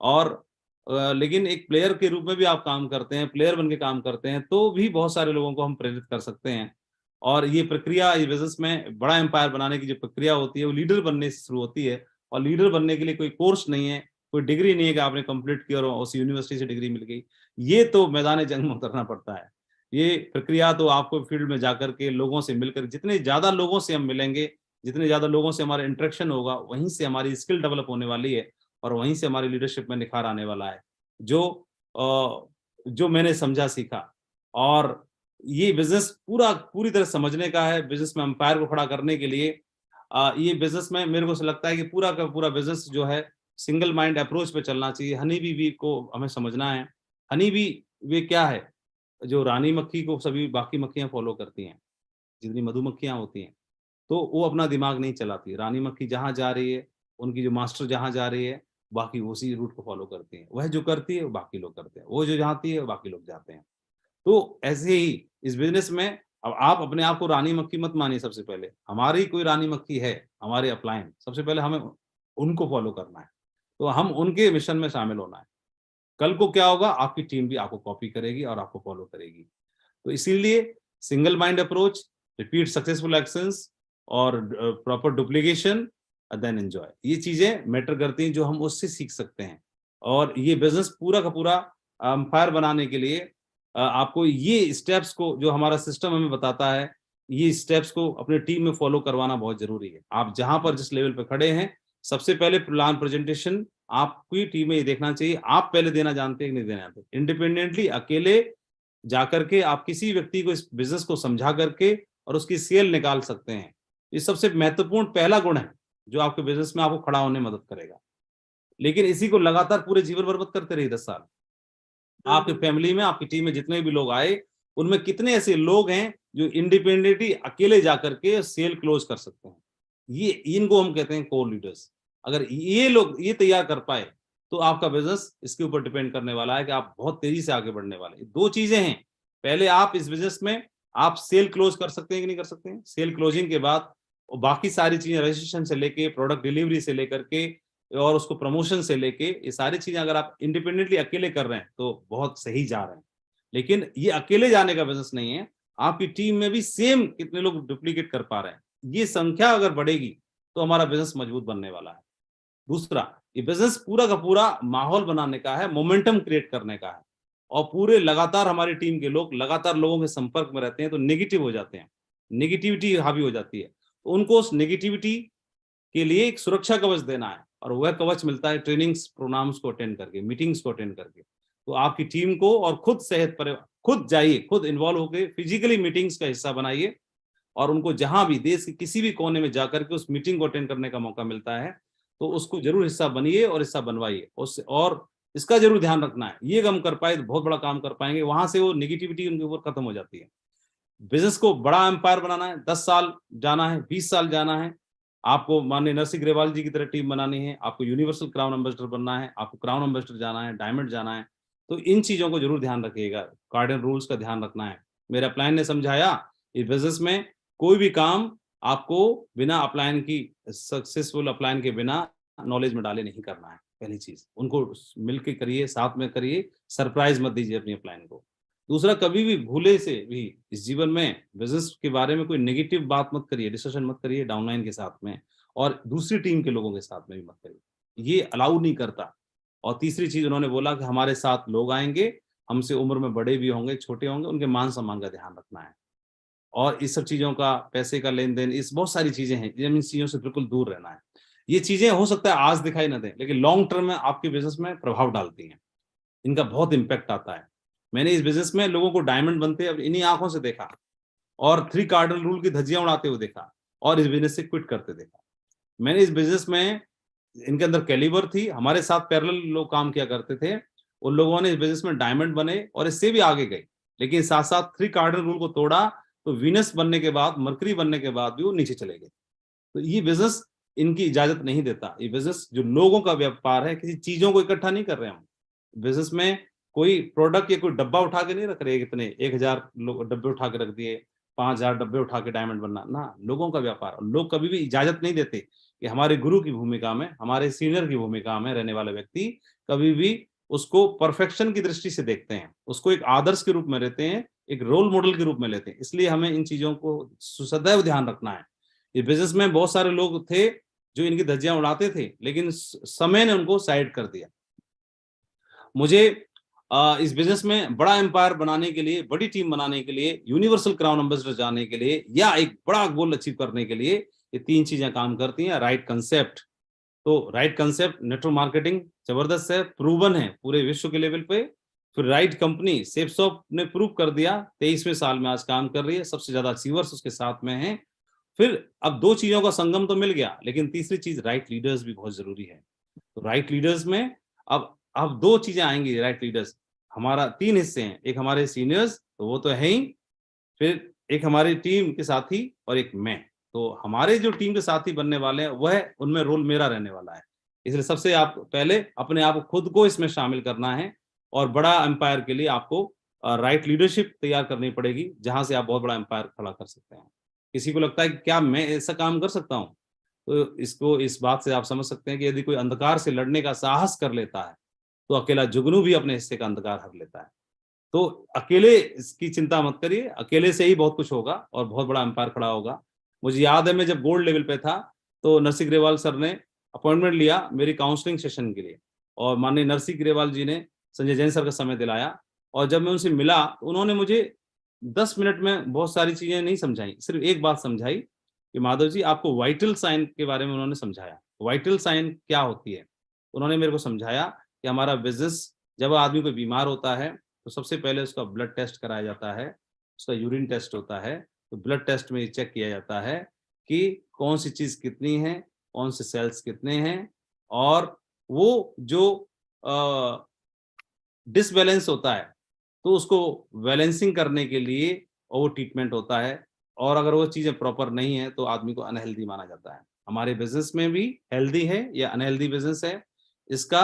और लेकिन एक प्लेयर के रूप में भी आप काम करते हैं, प्लेयर बन के काम करते हैं, तो भी बहुत सारे लोगों को हम प्रेरित कर सकते हैं। और ये प्रक्रिया इस बिजनेस में बड़ा एम्पायर बनाने की जो प्रक्रिया होती है वो लीडर बनने से शुरू होती है। और लीडर बनने के लिए कोई कोर्स नहीं है, कोई डिग्री नहीं है कि आपने कंप्लीट किया और उस यूनिवर्सिटी से डिग्री मिल गई। ये तो मैदान जंग में उतरना पड़ता है। ये प्रक्रिया तो आपको फील्ड में जाकर के लोगों से मिलकर, जितने ज्यादा लोगों से हम मिलेंगे, जितने ज्यादा लोगों से हमारा इंटरेक्शन होगा, वहीं से हमारी स्किल डेवलप होने वाली है और वहीं से हमारी लीडरशिप में निखार आने वाला है। जो मैंने समझा सीखा, और ये बिजनेस पूरी तरह समझने का है। बिजनेस में अंपायर को खड़ा करने के लिए ये बिजनेस में मेरे को लगता है कि पूरा का पूरा बिजनेस जो है सिंगल माइंड अप्रोच पे चलना चाहिए। हनी बी को हमें समझना है। हनी बी वे क्या है, जो रानी मक्खी को सभी बाकी मक्खियां फॉलो करती हैं, जितनी मधुमक्खियां होती हैं, तो वो अपना दिमाग नहीं चलाती। रानी मक्खी जहां जा रही है, उनकी जो मास्टर जहां जा रही है, बाकी उसी रूट को फॉलो करती हैं। वह जो करती है वो बाकी लोग करते हैं, वो जो जाती है वो बाकी लोग जाते हैं। तो ऐसे ही इस बिजनेस में अब आप अपने आप को रानी मक्खी मत मानिए। सबसे पहले हमारी कोई रानी मक्खी है, हमारे अपलाइन, सबसे पहले हमें उनको फॉलो करना है, तो हम उनके मिशन में शामिल होना है। कल को क्या होगा, आपकी टीम भी आपको कॉपी करेगी और आपको फॉलो करेगी। तो इसीलिए single mind approach, repeat successful actions और प्रॉपर डुप्लीकेशन, देन एंजॉय, ये चीजें मैटर करती हैं जो हम उससे सीख सकते हैं। और ये बिजनेस पूरा का पूरा अंपायर बनाने के लिए आपको ये स्टेप्स को, जो हमारा सिस्टम हमें बताता है, ये स्टेप्स को अपने टीम में फॉलो करवाना बहुत जरूरी है। आप जहां पर जिस लेवल पे खड़े हैं, सबसे पहले प्लान प्रेजेंटेशन आपकी टीम में ये देखना चाहिए, आप पहले देना जानते हैं कि नहीं देना जानते। इंडिपेंडेंटली अकेले जाकर के आप किसी व्यक्ति को इस बिजनेस को समझा करके और उसकी सेल निकाल सकते हैं। ये सबसे महत्वपूर्ण पहला गुण है जो आपके बिजनेस में आपको खड़ा होने में मदद करेगा। लेकिन इसी को लगातार पूरे जीवन भर मत करते रहिए 10 साल। आपकी फैमिली में, आपकी टीम में जितने भी लोग आए, उनमें कितने ऐसे लोग हैं जो इंडिपेंडेंटली अकेले जाकर के सेल क्लोज कर सकते हैं। ये इनको हम कहते हैं कोर लीडर्स। अगर ये लोग ये तैयार कर पाए तो आपका बिजनेस इसके ऊपर डिपेंड करने वाला है कि आप बहुत तेजी से आगे बढ़ने वाले हैं। दो चीजें हैं, पहले आप इस बिजनेस में आप सेल क्लोज कर सकते हैं कि नहीं कर सकते हैं। सेल क्लोजिंग के बाद और बाकी सारी चीजें, रजिस्ट्रेशन से लेके प्रोडक्ट डिलीवरी से लेकर के और उसको प्रमोशन से लेके, ये सारी चीजें अगर आप इंडिपेंडेंटली अकेले कर रहे हैं तो बहुत सही जा रहे हैं। लेकिन ये अकेले जाने का बिजनेस नहीं है, आपकी टीम में भी सेम कितने लोग डुप्लीकेट कर पा रहे हैं, ये संख्या अगर बढ़ेगी तो हमारा बिजनेस मजबूत बनने वाला है। दूसरा, ये बिजनेस पूरा का पूरा माहौल बनाने का है, मोमेंटम क्रिएट करने का है। और पूरे लगातार हमारी टीम के लोग लगातार लोगों के संपर्क में रहते हैं तो नेगेटिव हो जाते हैं, नेगेटिविटी हावी हो जाती है। तो उनको उस नेगेटिविटी के लिए एक सुरक्षा कवच देना है, और वह कवच मिलता है ट्रेनिंग्स प्रोग्राम्स को अटेंड करके, मीटिंग्स को अटेंड करके। तो आपकी टीम को और खुद सेहत पर खुद जाइए, खुद इन्वॉल्व होकर फिजिकली मीटिंग्स का हिस्सा बनाइए, और उनको जहां भी देश के किसी भी कोने में जाकर के उस मीटिंग को अटेंड करने का मौका मिलता है तो उसको जरूर हिस्सा बनिए और हिस्सा बनवाइए उससे। और इसका जरूर ध्यान रखना है, ये हम कर पाए तो बहुत बड़ा काम कर पाएंगे, वहां से वो निगेटिविटी उनके ऊपर खत्म हो जाती है। बिजनेस को बड़ा एम्पायर बनाना है, 10 साल जाना है, 20 साल जाना है, आपको माननीय नरसिंह ग्रेवाल जी की तरह टीम बनानी है, आपको यूनिवर्सल क्राउन एम्बेसडर बनना है, आपको क्राउन एम्बेसडर जाना है, डायमंड जाना है। तो इन चीजों को जरूर ध्यान रखिएगा, कार्डिनल रूल्स का ध्यान रखना है। मेरा अपलाइन ने समझाया, इस बिजनेस में कोई भी काम आपको बिना अपलाइन की, सक्सेसफुल अपलाइन के बिना नॉलेज में डाले नहीं करना है। पहली चीज, उनको मिलकर करिए, साथ में करिए, सरप्राइज मत दीजिए अपनी अपलाइन को। दूसरा, कभी भी भूले से भी इस जीवन में बिजनेस के बारे में कोई नेगेटिव बात मत करिए, डिस्कशन मत करिए डाउनलाइन के साथ में, और दूसरी टीम के लोगों के साथ में भी मत करिए, ये अलाउ नहीं करता। और तीसरी चीज उन्होंने बोला कि हमारे साथ लोग आएंगे, हमसे उम्र में बड़े भी होंगे, छोटे होंगे, उनके मान सम्मान का ध्यान रखना है। और इस सब चीजों का, पैसे का लेन देन, इस बहुत सारी चीजें हैं, इन चीजों से बिल्कुल दूर रहना है। ये चीजें हो सकता है आज दिखाई ना दें, लेकिन लॉन्ग टर्म में आपके बिजनेस में प्रभाव डालती हैं, इनका बहुत इंपैक्ट आता है। मैंने इस बिजनेस में लोगों को डायमंड बनते अब इन्हीं आंखों से देखा, और 3 कार्डिनल रूल की धज्जियां उड़ाते हुए देखा, और इस बिजनेस से क्विट करते देखा। मैंने इस बिजनेस में, इनके अंदर कैलिबर थी, हमारे साथ पैरेलल लोग काम किया करते थे, उन लोगों ने इस बिजनेस में डायमंड बने और इससे भी आगे गए। लेकिन साथ साथ 3 कार्डिनल रूल को तोड़ा तो वीनस बनने के बाद, मरकरी बनने के बाद भी वो नीचे चले गए। तो ये बिजनेस इनकी इजाजत नहीं देता। ये बिजनेस जो लोगों का व्यापार है, किसी चीजों को इकट्ठा नहीं कर रहे हम। बिजनेस में कोई प्रोडक्ट या कोई डब्बा उठा के नहीं रख रहे, कितने 1000 डब्बे उठा के रख दिए, 5000 डब्बे उठा के डायमंड बनना ना, लोगों का व्यापार। लोग कभी भी इजाजत नहीं देते कि हमारे गुरु की भूमिका में, हमारे सीनियर की भूमिका में रहने वाला व्यक्ति कभी भी उसको परफेक्शन की दृष्टि से देखते हैं, उसको एक आदर्श के रूप में लेते हैं, एक रोल मॉडल के रूप में लेते हैं। इसलिए हमें इन चीजों को सदैव ध्यान रखना है। ये बिजनेस में बहुत सारे लोग थे जो इनकी धज्जियां उड़ाते थे, लेकिन समय ने उनको साइड कर दिया। मुझे इस बिजनेस में बड़ा एम्पायर बनाने के लिए, बड़ी टीम बनाने के लिए, यूनिवर्सल क्राउन एम्बेसडर जाने के लिए, या एक बड़ा गोल अचीव करने के लिए ये 3 चीजें काम करती हैं। राइट कंसेप्ट, तो राइट कंसेप्ट, नेटवर्क मार्केटिंग जबरदस्त है, प्रूवन है पूरे विश्व के लेवल पे। फिर राइट कंपनी, सेफसॉफ्ट ने प्रूव कर दिया, 23वें साल में आज काम कर रही है, सबसे ज्यादा अचीवर्स उसके साथ में हैं। फिर अब 2 चीजों का संगम तो मिल गया, लेकिन तीसरी चीज राइट लीडर्स भी बहुत जरूरी है। तो राइट लीडर्स में अब 2 चीजें आएंगी। राइट लीडर्स, हमारा 3 हिस्से हैं, एक हमारे सीनियर्स, तो वो तो है ही, फिर एक हमारी टीम के साथी, और एक मैं। तो हमारे जो टीम के साथी बनने वाले हैं वह, उनमें रोल मेरा रहने वाला है। इसलिए सबसे आप पहले अपने आप खुद को इसमें शामिल करना है, और बड़ा एम्पायर के लिए आपको राइट लीडरशिप तैयार करनी पड़ेगी, जहां से आप बहुत बड़ा एम्पायर खड़ा कर सकते हैं। किसी को लगता है कि क्या मैं ऐसा काम कर सकता हूं, तो इसको इस बात से आप समझ सकते हैं कि यदि कोई अंधकार से लड़ने का साहस कर लेता है, तो अकेला जुगनू भी अपने हिस्से का अंधकार हर लेता है। तो अकेले इसकी चिंता मत करिए, अकेले से ही बहुत कुछ होगा और बहुत बड़ा एम्पायर खड़ा होगा। मुझे याद है, मैं जब गोल्ड लेवल पे था तो नरसिंह ग्रेवाल सर ने अपॉइंटमेंट लिया मेरी काउंसलिंग सेशन के लिए, और माननीय नरसिंह ग्रेवाल जी ने संजय जैन सर का समय दिलाया। और जब मैं उनसे मिला तो उन्होंने मुझे 10 मिनट में बहुत सारी चीजें नहीं समझाई, सिर्फ एक बात समझाई कि माधव जी, आपको वाइटल साइन के बारे में उन्होंने समझाया। वाइटल साइन क्या होती है, उन्होंने मेरे को समझाया कि हमारा बिजनेस, जब आदमी कोई बीमार होता है तो सबसे पहले उसका ब्लड टेस्ट कराया जाता है, उसका यूरिन टेस्ट होता है। तो ब्लड टेस्ट में ये चेक किया जाता है कि कौन सी चीज कितनी है, कौन से सेल्स कितने हैं, और वो जो डिसबैलेंस होता है तो उसको बैलेंसिंग करने के लिए वो ट्रीटमेंट होता है। और अगर वो चीजें प्रॉपर नहीं है तो आदमी को अनहेल्दी माना जाता है। हमारे बिजनेस में भी हेल्दी है या अनहेल्दी बिजनेस है, इसका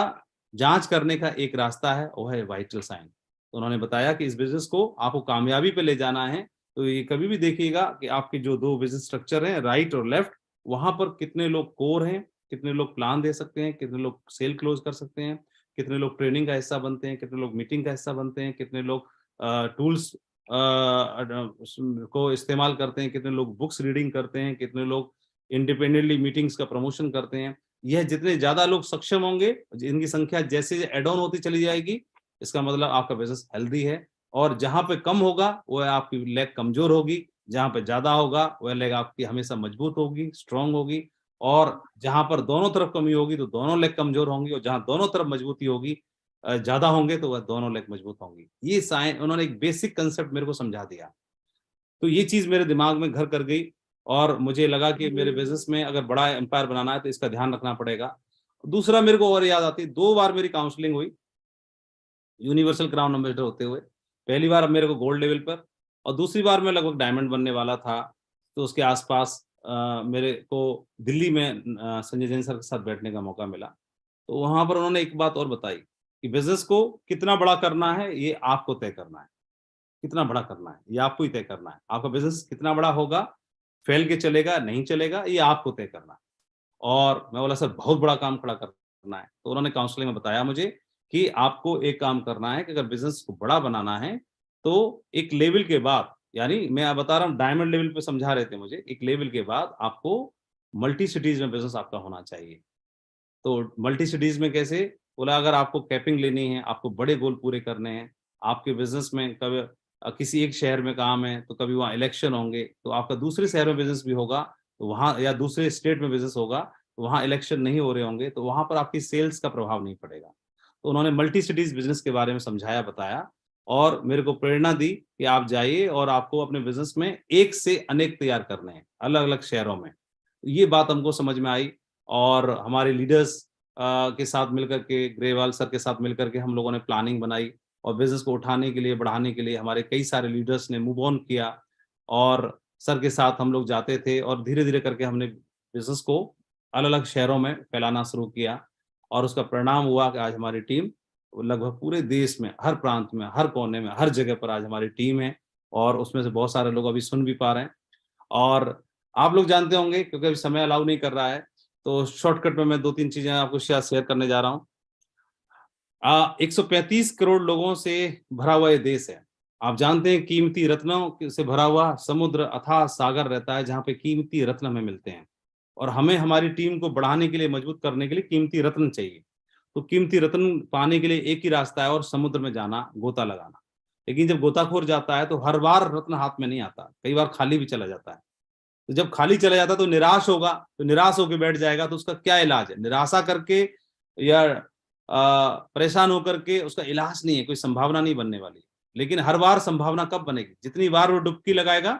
जांच करने का एक रास्ता है, वो है वाइटल साइन। तो उन्होंने बताया कि इस बिजनेस को आपको कामयाबी पे ले जाना है, तो ये कभी भी देखिएगा कि आपके जो 2 बिजनेस स्ट्रक्चर हैं, राइट और लेफ्ट, वहां पर कितने लोग कोर हैं, कितने लोग प्लान दे सकते हैं, कितने लोग सेल क्लोज कर सकते हैं, कितने लोग ट्रेनिंग का हिस्सा बनते हैं, कितने लोग मीटिंग का हिस्सा बनते हैं, कितने लोग टूल्स को इस्तेमाल करते हैं, कितने लोग बुक्स रीडिंग करते हैं, कितने लोग इंडिपेंडेंटली मीटिंग्स का प्रमोशन करते हैं। यह जितने ज्यादा लोग सक्षम होंगे, इनकी संख्या जैसे एड ऑन होती चली जाएगी, इसका मतलब आपका बिजनेस हेल्दी है। और जहां पे कम होगा वह आपकी लेग कमजोर होगी, जहां पे ज्यादा होगा वह लेग आपकी हमेशा मजबूत होगी, स्ट्रांग होगी। और जहां पर दोनों तरफ कमी होगी तो दोनों लेग कमजोर होंगी, और जहां दोनों तरफ मजबूती होगी, ज्यादा होंगे, तो वह दोनों लेग मजबूत होंगी। ये साइन उन्होंने एक बेसिक कंसेप्ट मेरे को समझा दिया। तो ये चीज मेरे दिमाग में घर कर गई, और मुझे लगा कि मेरे बिजनेस में अगर बड़ा एम्पायर बनाना है तो इसका ध्यान रखना पड़ेगा। दूसरा मेरे को और याद आती, 2 बार मेरी काउंसलिंग हुई यूनिवर्सल क्राउन एम्बेसडर होते हुए। पहली बार मेरे को गोल्ड लेवल पर, और दूसरी बार मैं लगभग डायमंड बनने वाला था। तो उसके आसपास मेरे को दिल्ली में संजय जैन सर के साथ बैठने का मौका मिला। तो वहां पर उन्होंने एक बात और बताई कि बिजनेस को कितना बड़ा करना है ये आपको तय करना है। कितना बड़ा करना है ये आपको ही तय करना है। आपका बिजनेस कितना बड़ा होगा, फैल के चलेगा नहीं चलेगा, ये आपको तय करना है। और मैं बोला, सर बहुत बड़ा काम खड़ा करना है। तो उन्होंने काउंसलिंग में बताया मुझे कि आपको एक काम करना है कि अगर बिजनेस को बड़ा बनाना है तो एक लेवल के बाद, यानी मैं बता रहा हूँ डायमंड लेवल पे समझा रहे थे मुझे, एक लेवल के बाद आपको मल्टी सिटीज में बिजनेस आपका होना चाहिए। तो मल्टी सिटीज में कैसे, बोला अगर आपको कैपिंग लेनी है, आपको बड़े गोल पूरे करने हैं, आपके बिजनेस में कभी किसी एक शहर में काम है तो कभी वहाँ इलेक्शन होंगे, तो आपका दूसरे शहर में बिजनेस भी होगा तो वहाँ, या दूसरे स्टेट में बिजनेस होगा तो वहाँ इलेक्शन नहीं हो रहे होंगे, तो वहाँ पर आपकी सेल्स का प्रभाव नहीं पड़ेगा। तो उन्होंने मल्टी सिटीज बिजनेस के बारे में समझाया, बताया, और मेरे को प्रेरणा दी कि आप जाइए और आपको अपने बिजनेस में एक से अनेक तैयार करने हैं अलग अलग शहरों में। ये बात हमको समझ में आई, और हमारे लीडर्स के साथ मिलकर के, ग्रेवाल सर के साथ मिलकर के हम लोगों ने प्लानिंग बनाई, और बिजनेस को उठाने के लिए, बढ़ाने के लिए हमारे कई सारे लीडर्स ने मूव ऑन किया, और सर के साथ हम लोग जाते थे, और धीरे धीरे करके हमने बिजनेस को अलग अलग शहरों में फैलाना शुरू किया। और उसका परिणाम हुआ कि आज हमारी टीम लगभग पूरे देश में, हर प्रांत में, हर कोने में, हर जगह पर आज हमारी टीम है, और उसमें से बहुत सारे लोग अभी सुन भी पा रहे हैं। और आप लोग जानते होंगे, क्योंकि अभी समय अलाउ नहीं कर रहा है, तो शॉर्टकट में मैं 2-3 चीजें आपको शेयर करने जा रहा हूँ। 135 करोड़ लोगों से भरा हुआ ये देश है। आप जानते हैं कीमती रत्नों से भरा हुआ समुद्र अथाह सागर रहता है जहाँ पे कीमती रत्न हमें मिलते हैं और हमें हमारी टीम को बढ़ाने के लिए, मजबूत करने के लिए कीमती रत्न चाहिए। तो कीमती रत्न पाने के लिए एक ही रास्ता है और समुद्र में जाना, गोता लगाना। लेकिन जब गोताखोर जाता है तो हर बार रत्न हाथ में नहीं आता, कई बार खाली भी चला जाता है। तो जब खाली चला जाता है तो निराश होगा, तो निराश होकर बैठ जाएगा, तो उसका क्या इलाज है? निराशा करके या परेशान होकर के उसका इलाज नहीं है, कोई संभावना नहीं बनने वाली। लेकिन हर बार संभावना कब बनेगी? जितनी बार वो डुबकी लगाएगा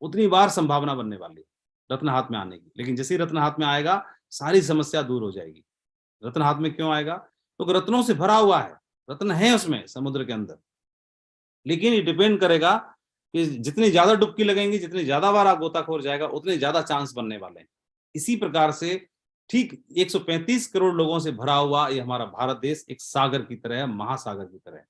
उतनी बार संभावना बनने वाली है रत्न हाथ में आने की। लेकिन जैसे ही रत्न हाथ में आएगा सारी समस्या दूर हो जाएगी। रत्न हाथ में क्यों आएगा? तो रत्नों से भरा हुआ है, रत्न है उसमें समुद्र के अंदर। लेकिन ये डिपेंड करेगा कि जितनी ज्यादा डुबकी लगेंगी, जितनी ज्यादा बार आप गोताखोर जाएगा, उतने ज्यादा चांस बनने वाले हैं। इसी प्रकार से ठीक 135 करोड़ लोगों से भरा हुआ ये हमारा भारत देश एक सागर की तरह है, महासागर की तरह है।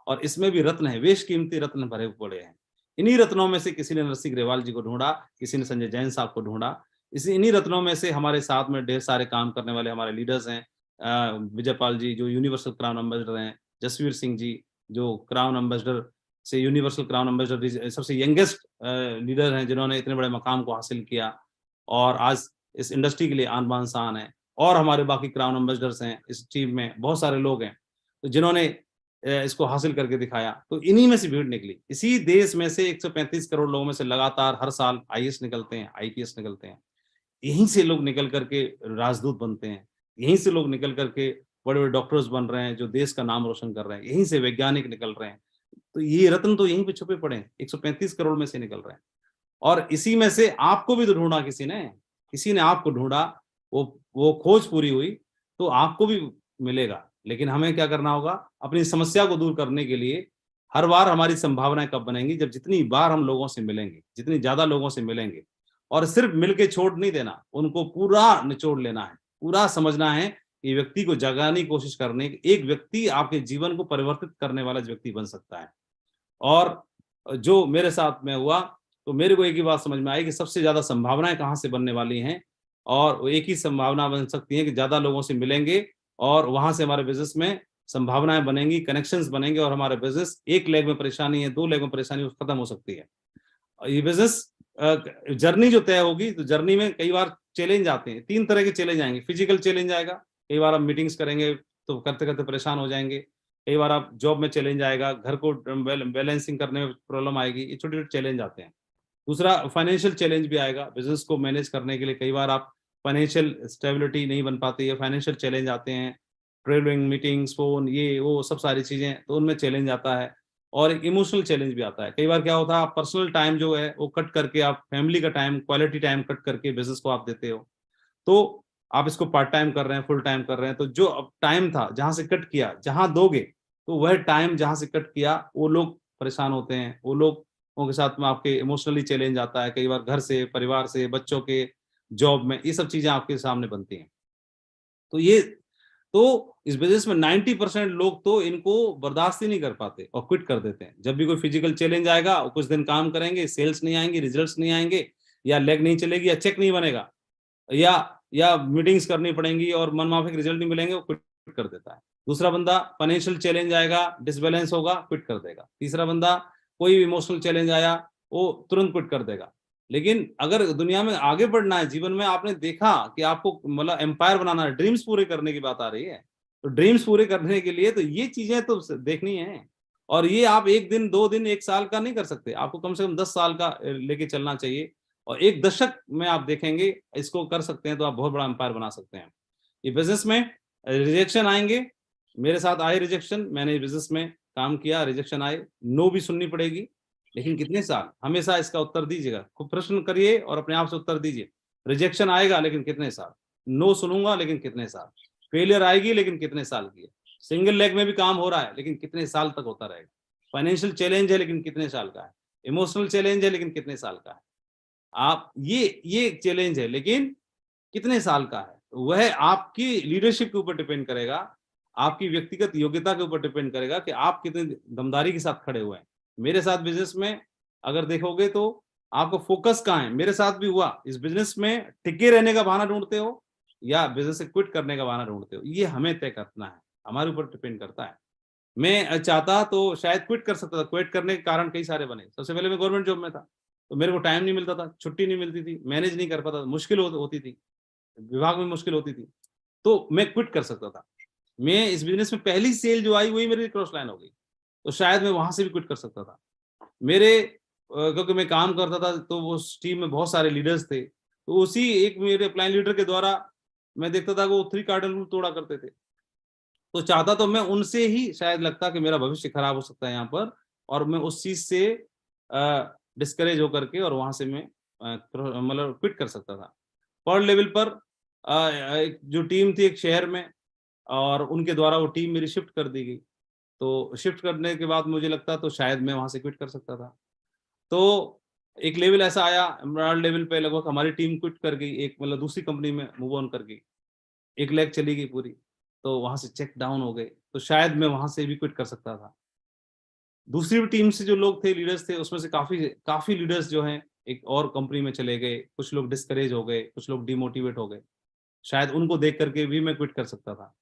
और इसमें भी रत्न है, बेशकीमती रत्न भरे पड़े हैं। इन्हीं रत्नों में से किसी ने नरसिंह ग्रेवाल जी को ढूंढा, किसी ने संजय जैन साहब को ढूंढा। इन्हीं रत्नों में से हमारे साथ में ढेर सारे काम करने वाले हमारे लीडर्स हैं। विजयपाल जी जो यूनिवर्सल क्राउन एम्बेसडर हैं, जसवीर सिंह जी जो क्राउन एम्बेसडर से यूनिवर्सल क्राउन एम्बेसडर सबसे यंगेस्ट लीडर हैं जिन्होंने इतने बड़े मकाम को हासिल किया और आज इस इंडस्ट्री के लिए आन बान शान है। और हमारे बाकी क्राउन एम्बेसडर्स हैं इस टीम में, बहुत सारे लोग हैं तो जिन्होंने इसको हासिल करके दिखाया। तो इन्हीं में से भीड़ निकली। इसी देश में से 135 करोड़ लोगों में से लगातार हर साल आईएएस निकलते हैं, आईपीएस निकलते हैं। यहीं से लोग निकल करके राजदूत बनते हैं, यहीं से लोग निकल करके बड़े बड़े डॉक्टर्स बन रहे हैं जो देश का नाम रोशन कर रहे हैं, यहीं से वैज्ञानिक निकल रहे हैं। तो ये रत्न तो यहीं पे छुपे पड़े हैं, 135 करोड़ में से निकल रहे हैं। और इसी में से आपको भी तो ढूंढा किसी ने आपको ढूंढा, वो खोज पूरी हुई तो आपको भी मिलेगा। लेकिन हमें क्या करना होगा? अपनी समस्या को दूर करने के लिए हर बार हमारी संभावनाएं कब बनेंगी? जब जितनी बार हम लोगों से मिलेंगे, जितनी ज्यादा लोगों से मिलेंगे। और सिर्फ मिलके छोड़ नहीं देना, उनको पूरा निचोड़ लेना है, पूरा समझना है कि व्यक्ति को जगाने की कोशिश करने, एक व्यक्ति आपके जीवन को परिवर्तित करने वाला व्यक्ति बन सकता है। और जो मेरे साथ में हुआ तो मेरे को एक ही बात समझ में आई कि सबसे ज्यादा संभावनाएं कहाँ से बनने वाली हैं। और एक ही संभावना बन सकती है कि ज्यादा लोगों से मिलेंगे और वहां से हमारे बिजनेस में संभावनाएं बनेंगी, कनेक्शंस बनेंगे और हमारा बिजनेस एक लेग में परेशानी है, 2 लेग में परेशानी खत्म हो सकती है। ये बिजनेस जर्नी जो तय होगी तो जर्नी में कई बार चैलेंज आते हैं, 3 तरह के चैलेंज आएंगे। फिजिकल चैलेंज आएगा, कई बार आप मीटिंग्स करेंगे तो करते करते परेशान हो जाएंगे। कई बार आप जॉब में चैलेंज आएगा, घर को बैलेंसिंग करने में प्रॉब्लम आएगी, ये छोटे छोटे चैलेंज आते हैं। दूसरा फाइनेंशियल चैलेंज भी आएगा, बिजनेस को मैनेज करने के लिए कई बार आप फाइनेंशियल स्टेबिलिटी नहीं बन पाती है, फाइनेंशियल चैलेंज आते हैं, ट्रेवलिंग, मीटिंग्स, फोन, ये वो सब सारी चीजें, तो उनमें चैलेंज आता है। और एक इमोशनल चैलेंज भी आता है। कई बार क्या होता है, आप पर्सनल टाइम जो है वो कट करके, आप फैमिली का टाइम, क्वालिटी टाइम कट करके बिजनेस को आप देते हो। तो आप इसको पार्ट टाइम कर रहे हैं, फुल टाइम कर रहे हैं, तो जो अब टाइम था जहां से कट किया, जहां दोगे तो वह टाइम जहां से कट किया वो लोग परेशान होते हैं, वो लोग के साथ में आपके इमोशनली चैलेंज आता है। कई बार घर से, परिवार से, बच्चों के, जॉब में, ये सब चीजें आपके सामने बनती हैं। तो इस बिजनेस में 90% लोग तो इनको बर्दाश्त ही नहीं कर पाते और क्विट कर देते हैं। जब भी कोई फिजिकल चैलेंज आएगा, कुछ दिन काम करेंगे, सेल्स नहीं आएंगे, रिजल्ट्स नहीं आएंगे, या लेग नहीं चलेगी, या चेक नहीं बनेगा, या मीटिंग्स करनी पड़ेंगी और मनमाफिक रिजल्ट नहीं मिलेंगे, वो क्विट कर देता है। दूसरा बंदा फाइनेंशियल चैलेंज आएगा, डिसबैलेंस होगा, क्विट कर देगा। तीसरा बंदा कोई इमोशनल चैलेंज आया, वो तुरंत क्विट कर देगा। लेकिन अगर दुनिया में आगे बढ़ना है, जीवन में आपने देखा कि आपको मतलब एम्पायर बनाना है, ड्रीम्स पूरे करने की बात आ रही है, तो ड्रीम्स पूरे करने के लिए तो ये चीजें तो देखनी है। और ये आप 1 दिन, 2 दिन, 1 साल का नहीं कर सकते, आपको कम से कम 10 साल का लेके चलना चाहिए। और 1 दशक में आप देखेंगे इसको कर सकते हैं तो आप बहुत बड़ा एम्पायर बना सकते हैं। ये बिजनेस में रिजेक्शन आएंगे, मेरे साथ आए रिजेक्शन, मैंने बिजनेस में काम किया, रिजेक्शन आए, नो भी सुननी पड़ेगी। लेकिन कितने साल? हमेशा इसका उत्तर दीजिएगा, खूब प्रश्न करिए और अपने आप से उत्तर दीजिए। रिजेक्शन आएगा लेकिन कितने साल? नो सुनूंगा लेकिन कितने साल? फेलियर आएगी लेकिन कितने साल की है? सिंगल लेग में भी काम हो रहा है लेकिन कितने साल तक होता रहेगा? फाइनेंशियल चैलेंज है लेकिन कितने साल का है? इमोशनल चैलेंज है लेकिन कितने साल का है? आप ये चैलेंज है लेकिन कितने साल का है? वह आपकी लीडरशिप के ऊपर डिपेंड करेगा, आपकी व्यक्तिगत योग्यता के ऊपर डिपेंड करेगा कि आप कितने दमदारी के साथ खड़े हुए हैं। मेरे साथ बिजनेस में अगर देखोगे तो आपको फोकस कहाँ है? मेरे साथ भी हुआ, इस बिजनेस में टिके रहने का बहाना ढूंढते हो या बिजनेस से क्विट करने का बहाना ढूंढते हो, ये हमें तय करना है। हमारे ऊपर डिपेंड करता है। मैं चाहता तो शायद क्विट कर सकता था, क्विट करने के कारण कई सारे बने। सबसे पहले मैं गवर्नमेंट जॉब में था, तो मेरे को टाइम नहीं मिलता था, छुट्टी नहीं मिलती थी, मैनेज नहीं कर पाता, मुश्किल होती थी, विभाग में मुश्किल होती थी, तो मैं क्विट कर सकता था। मैं इस बिजनेस में पहली सेल जो आई वही मेरी क्रॉस लाइन हो गई, तो शायद मैं वहां से भी क्विट कर सकता था। मेरे क्योंकि मैं काम करता था तो वो टीम में बहुत सारे लीडर्स थे, तो उसी एक मेरे अपलाइन लीडर के द्वारा मैं देखता था कि वो 3 कार्डिनल रूल तोड़ा करते थे, तो चाहता तो मैं उनसे ही शायद लगता कि मेरा भविष्य खराब हो सकता है यहाँ पर, और मैं उस चीज से डिस्करेज होकर के और वहां से मैं मतलब क्विट कर सकता था। पर लेवल पर एक जो टीम थी एक शहर में, और उनके द्वारा वो टीम मेरी शिफ्ट कर दी गई, तो शिफ्ट करने के बाद मुझे लगता तो शायद मैं वहां से क्विट कर सकता था। तो एक लेवल ऐसा आया, एमराल्ड लेवल पे लगभग हमारी टीम क्विट कर गई, एक मतलब दूसरी कंपनी में मूव ऑन कर गई, 1 लाख चली गई पूरी, तो वहां से चेक डाउन हो गए, तो शायद मैं वहां से भी क्विट कर सकता था। दूसरी भी टीम से जो लोग थे, लीडर्स थे, उसमें से काफी काफी लीडर्स जो हैं एक और कंपनी में चले गए, कुछ लोग डिस्करेज हो गए, कुछ लोग डिमोटिवेट हो गए, शायद उनको देख करके भी मैं क्विट कर सकता था।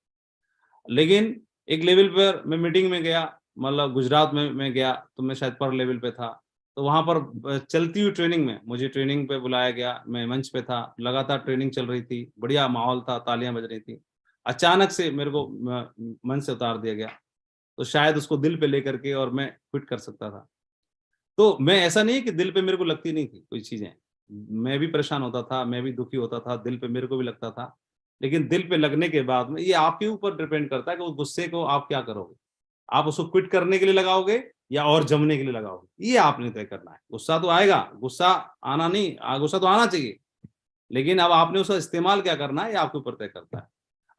लेकिन एक लेवल पर मैं मीटिंग में गया, मतलब गुजरात में मैं गया, तो मैं शायद पर लेवल पे था, तो वहां पर चलती हुई ट्रेनिंग में मुझे ट्रेनिंग पे बुलाया गया, मैं मंच पे था, लगातार ट्रेनिंग चल रही थी, बढ़िया माहौल था, तालियां बज रही थी, अचानक से मेरे को मंच से उतार दिया गया, तो शायद उसको दिल पे लेकर के और मैं क्विट कर सकता था। तो मैं, ऐसा नहीं है कि दिल पे मेरे को लगती नहीं थी कोई चीजें, मैं भी परेशान होता था, मैं भी दुखी होता था, दिल पे मेरे को भी लगता था, लेकिन दिल पे लगने के बाद में ये आपके ऊपर डिपेंड करता है कि उस गुस्से को आप क्या करोगे, आप उसको क्विट करने के लिए लगाओगे या और जमने के लिए लगाओगे, ये आपने तय करना है। गुस्सा तो आएगा, गुस्सा आना नहीं, गुस्सा तो आना चाहिए, लेकिन अब आपने उसका इस्तेमाल क्या करना है ये आपके ऊपर तय करता है।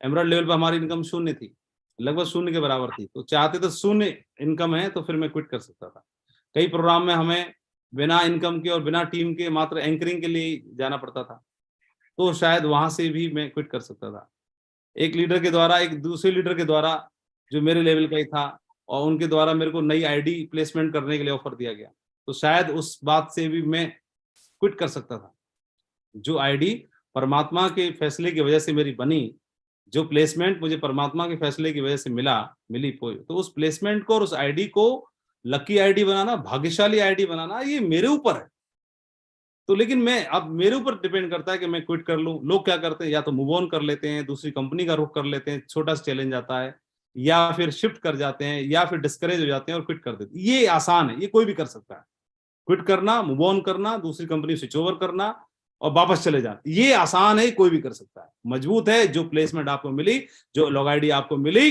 एमराल्ड लेवल पर हमारी इनकम शून्य थी, लगभग शून्य के बराबर थी, तो चाहते तो शून्य इनकम है तो फिर मैं क्विट कर सकता था। कई प्रोग्राम में हमें बिना इनकम के और बिना टीम के मात्र एंकरिंग के लिए जाना पड़ता था, तो शायद वहां से भी मैं क्विट कर सकता था। एक लीडर के द्वारा, एक दूसरे लीडर के द्वारा जो मेरे लेवल का ही था, और उनके द्वारा मेरे को नई आईडी प्लेसमेंट करने के लिए ऑफर दिया गया, तो शायद उस बात से भी मैं क्विट कर सकता था। जो आईडी परमात्मा के फैसले की वजह से मेरी बनी, जो प्लेसमेंट मुझे परमात्मा के फैसले की वजह से मिली, तो उस प्लेसमेंट को और उस आईडी को लकी आईडी बनाना, भाग्यशाली आईडी बनाना, ये मेरे ऊपर है। तो लेकिन मैं, अब मेरे ऊपर डिपेंड करता है कि मैं क्विट कर लूं। लोग क्या करते हैं, या तो मूव ऑन कर लेते हैं, दूसरी कंपनी का रुख कर लेते हैं, छोटा सा चैलेंज आता है, या फिर शिफ्ट कर जाते हैं, या फिर डिस्करेज हो जाते हैं और क्विट कर देते हैं। ये आसान है, ये कोई भी कर सकता है, क्विट करना, मूव ऑन करना, दूसरी कंपनी स्विच ओवर करना और वापस चले जाना, ये आसान है, कोई भी कर सकता है। मजबूत है जो प्लेसमेंट आपको मिली, जो लॉग आईडी आपको मिली,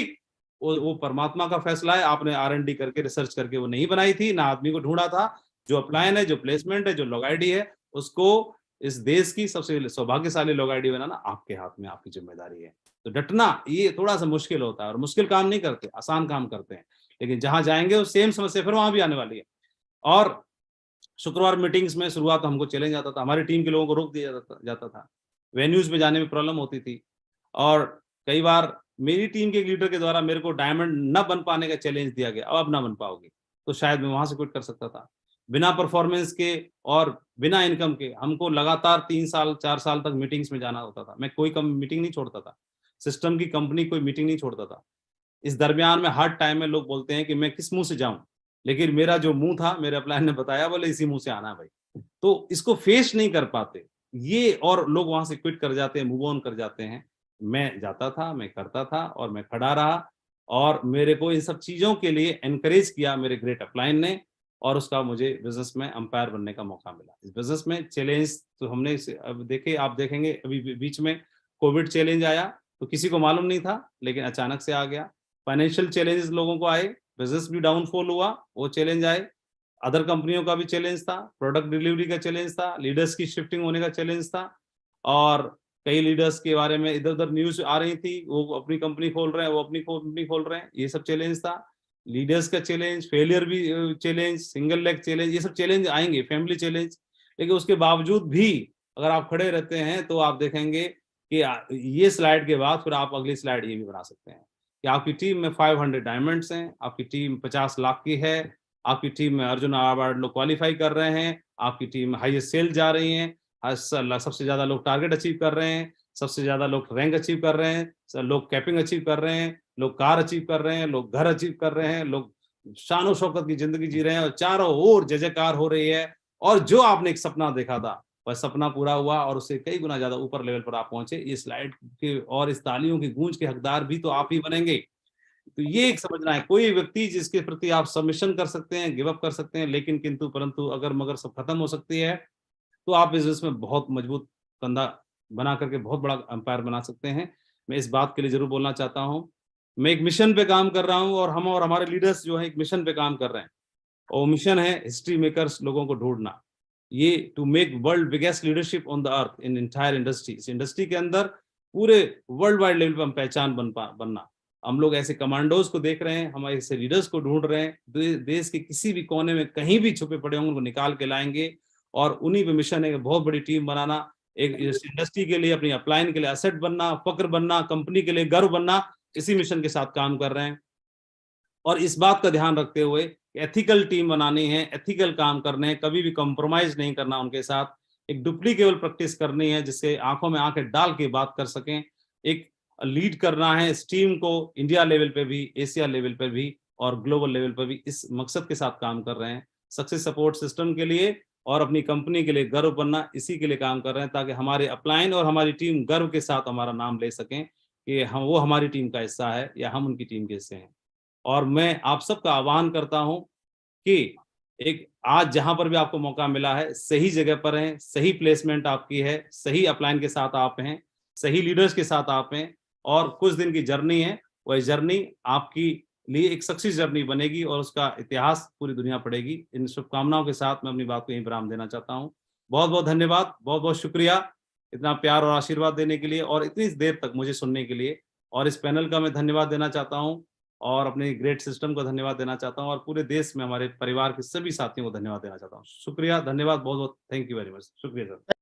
वो परमात्मा का फैसला है, आपने R&D करके, रिसर्च करके वो नहीं बनाई थी, ना आदमी को ढूंढा था। जो अपलायन है, जो प्लेसमेंट है, जो लॉग आईडी है, उसको इस देश की सबसे सौभाग्यशाली लॉग आईडी बनाना आपके हाथ में, आपकी जिम्मेदारी है। तो डटना ये थोड़ा सा मुश्किल होता है, और मुश्किल काम नहीं करते, आसान काम करते हैं, लेकिन जहां जाएंगे वो सेम समस्या फिर वहां भी आने वाली है। और शुक्रवार मीटिंग्स में शुरुआत हमको चैलेंज आता था, हमारी टीम के लोगों को रोक दिया जाता था, वेन्यूज में जाने में प्रॉब्लम होती थी, और कई बार मेरी टीम के एक लीडर के द्वारा मेरे को डायमंड न बन पाने का चैलेंज दिया गया, अब ना बन पाओगे, तो शायद मैं वहां से क्विट कर सकता था। बिना परफॉर्मेंस के और बिना इनकम के हमको लगातार 3 साल 4 साल तक मीटिंग्स में जाना होता था, मैं कोई मीटिंग नहीं छोड़ता था, सिस्टम की कंपनी कोई मीटिंग नहीं छोड़ता था। इस दरमियान में हर टाइम में लोग बोलते हैं कि मैं किस मुंह से जाऊं, लेकिन मेरा जो मुंह था, मेरे अपलायन ने बताया, बोले इसी मुंह से आना है भाई, तो इसको फेस नहीं कर पाते ये, और लोग वहां से क्विट कर जाते हैं, मूव ऑन कर जाते हैं। मैं जाता था, मैं करता था, और मैं खड़ा रहा, और मेरे को इन सब चीजों के लिए एनकरेज किया मेरे ग्रेट अपलाइन ने, और उसका मुझे बिजनेस में अंपायर बनने का मौका मिला। इस बिजनेस में चैलेंज तो हमने अब देखे, आप देखेंगे अभी बीच में कोविड चैलेंज आया, तो किसी को मालूम नहीं था, लेकिन अचानक से आ गया। फाइनेंशियल चैलेंजेस लोगों को आए, बिजनेस भी डाउनफॉल हुआ, वो चैलेंज आए, अदर कंपनियों का भी चैलेंज था, प्रोडक्ट डिलीवरी का चैलेंज था, लीडर्स की शिफ्टिंग होने का चैलेंज था, और कई लीडर्स के बारे में इधर उधर न्यूज आ रही थी, वो अपनी कंपनी खोल रहे हैं, वो अपनी कंपनी खोल रहे हैं, ये सब चैलेंज था। लीडर्स का चैलेंज, फेलियर भी चैलेंज, सिंगल लेग चैलेंज, ये सब चैलेंज आएंगे, फैमिली चैलेंज, लेकिन उसके बावजूद भी अगर आप खड़े रहते हैं तो आप देखेंगे कि ये स्लाइड के बाद फिर आप अगली स्लाइड ये भी बना सकते हैं कि आपकी टीम में 500 डायमंड्स हैं, आपकी टीम 50 लाख की है, आपकी टीम में अर्जुन अवार्ड लोग क्वालिफाई कर रहे हैं, आपकी टीम हाईएस्ट सेल जा रही है, सबसे ज्यादा लोग टारगेट अचीव कर रहे हैं, सबसे ज्यादा लोग रैंक अचीव कर रहे हैं, लोग कैपिंग अचीव कर रहे हैं, लोग कार अचीव कर रहे हैं, लोग घर अचीव कर रहे हैं, लोग शानो शौकत की जिंदगी जी रहे हैं और चारों ओर जय जयकार हो रही है। और जो आपने एक सपना देखा था वह सपना पूरा हुआ और उससे कई गुना ज्यादा ऊपर लेवल पर आप पहुंचे। इस स्लाइड के और इस तालियों की गूंज के हकदार भी तो आप ही बनेंगे। तो ये एक समझना है, कोई व्यक्ति जिसके प्रति आप सबमिशन कर सकते हैं, गिव अप कर सकते हैं, लेकिन किंतु परंतु अगर मगर सब खत्म हो सकती है, तो आप बिजनेस में बहुत मजबूत कंधा बना करके बहुत बड़ा अंपायर बना सकते हैं। मैं इस बात के लिए जरूर बोलना चाहता हूं, मैं एक मिशन पे काम कर रहा हूं और हम और हमारे लीडर्स जो है एक मिशन पे काम कर रहे हैं, और मिशन है हिस्ट्री मेकर्स लोगों को ढूंढना। ये to make world biggest leadership on the earth in entire industry. इस इंडस्ट्री के अंदर पूरे वर्ल्ड वाइड लेवल पर हम पहचान बनना। हम लोग ऐसे कमांडोज को देख रहे हैं, हम ऐसे लीडर्स को ढूंढ रहे हैं, देश के किसी भी कोने में कहीं भी छुपे पड़े होंगे उनको निकाल के लाएंगे। और उन्हीं पे मिशन है, बहुत बड़ी टीम बनाना, एक इंडस्ट्री के लिए, अपनी अपलाइन के लिए असेट बनना, फक्र बनना, कंपनी के लिए गर्व बनना, इसी मिशन के साथ काम कर रहे हैं। और इस बात का ध्यान रखते हुए एथिकल टीम बनानी है, एथिकल काम करने हैं, कभी भी कॉम्प्रोमाइज नहीं करना उनके साथ, एक डुप्लीकेबल प्रैक्टिस करनी है जिससे आंखों में आंखें डाल के बात कर सकें, एक लीड करना है इस टीम को इंडिया लेवल पे भी, एशिया लेवल पे भी और ग्लोबल लेवल पे भी। इस मकसद के साथ काम कर रहे हैं, सक्सेस सपोर्ट सिस्टम के लिए और अपनी कंपनी के लिए गर्व बनना, इसी के लिए काम कर रहे हैं, ताकि हमारे अपलाइन और हमारी टीम गर्व के साथ हमारा नाम ले सकें कि हम, वो हमारी टीम का हिस्सा है या हम उनकी टीम के हिस्से हैं। और मैं आप सबका आह्वान करता हूं कि एक आज जहां पर भी आपको मौका मिला है, सही जगह पर हैं, सही प्लेसमेंट आपकी है, सही अपलाइन के साथ आप हैं, सही लीडर्स के साथ आप हैं, और कुछ दिन की जर्नी है, वह जर्नी आपकी लिए एक सक्सेस जर्नी बनेगी और उसका इतिहास पूरी दुनिया पढ़ेगी। इन शुभकामनाओं के साथ मैं अपनी बात को यहीं विराम देना चाहता हूँ। बहुत बहुत धन्यवाद, बहुत बहुत शुक्रिया इतना प्यार और आशीर्वाद देने के लिए और इतनी देर तक मुझे सुनने के लिए। और इस पैनल का मैं धन्यवाद देना चाहता हूँ और अपने ग्रेट सिस्टम को धन्यवाद देना चाहता हूँ और पूरे देश में हमारे परिवार के सभी साथियों को धन्यवाद देना चाहता हूँ। शुक्रिया, धन्यवाद, बहुत बहुत थैंक यू वेरी मच। शुक्रिया सर।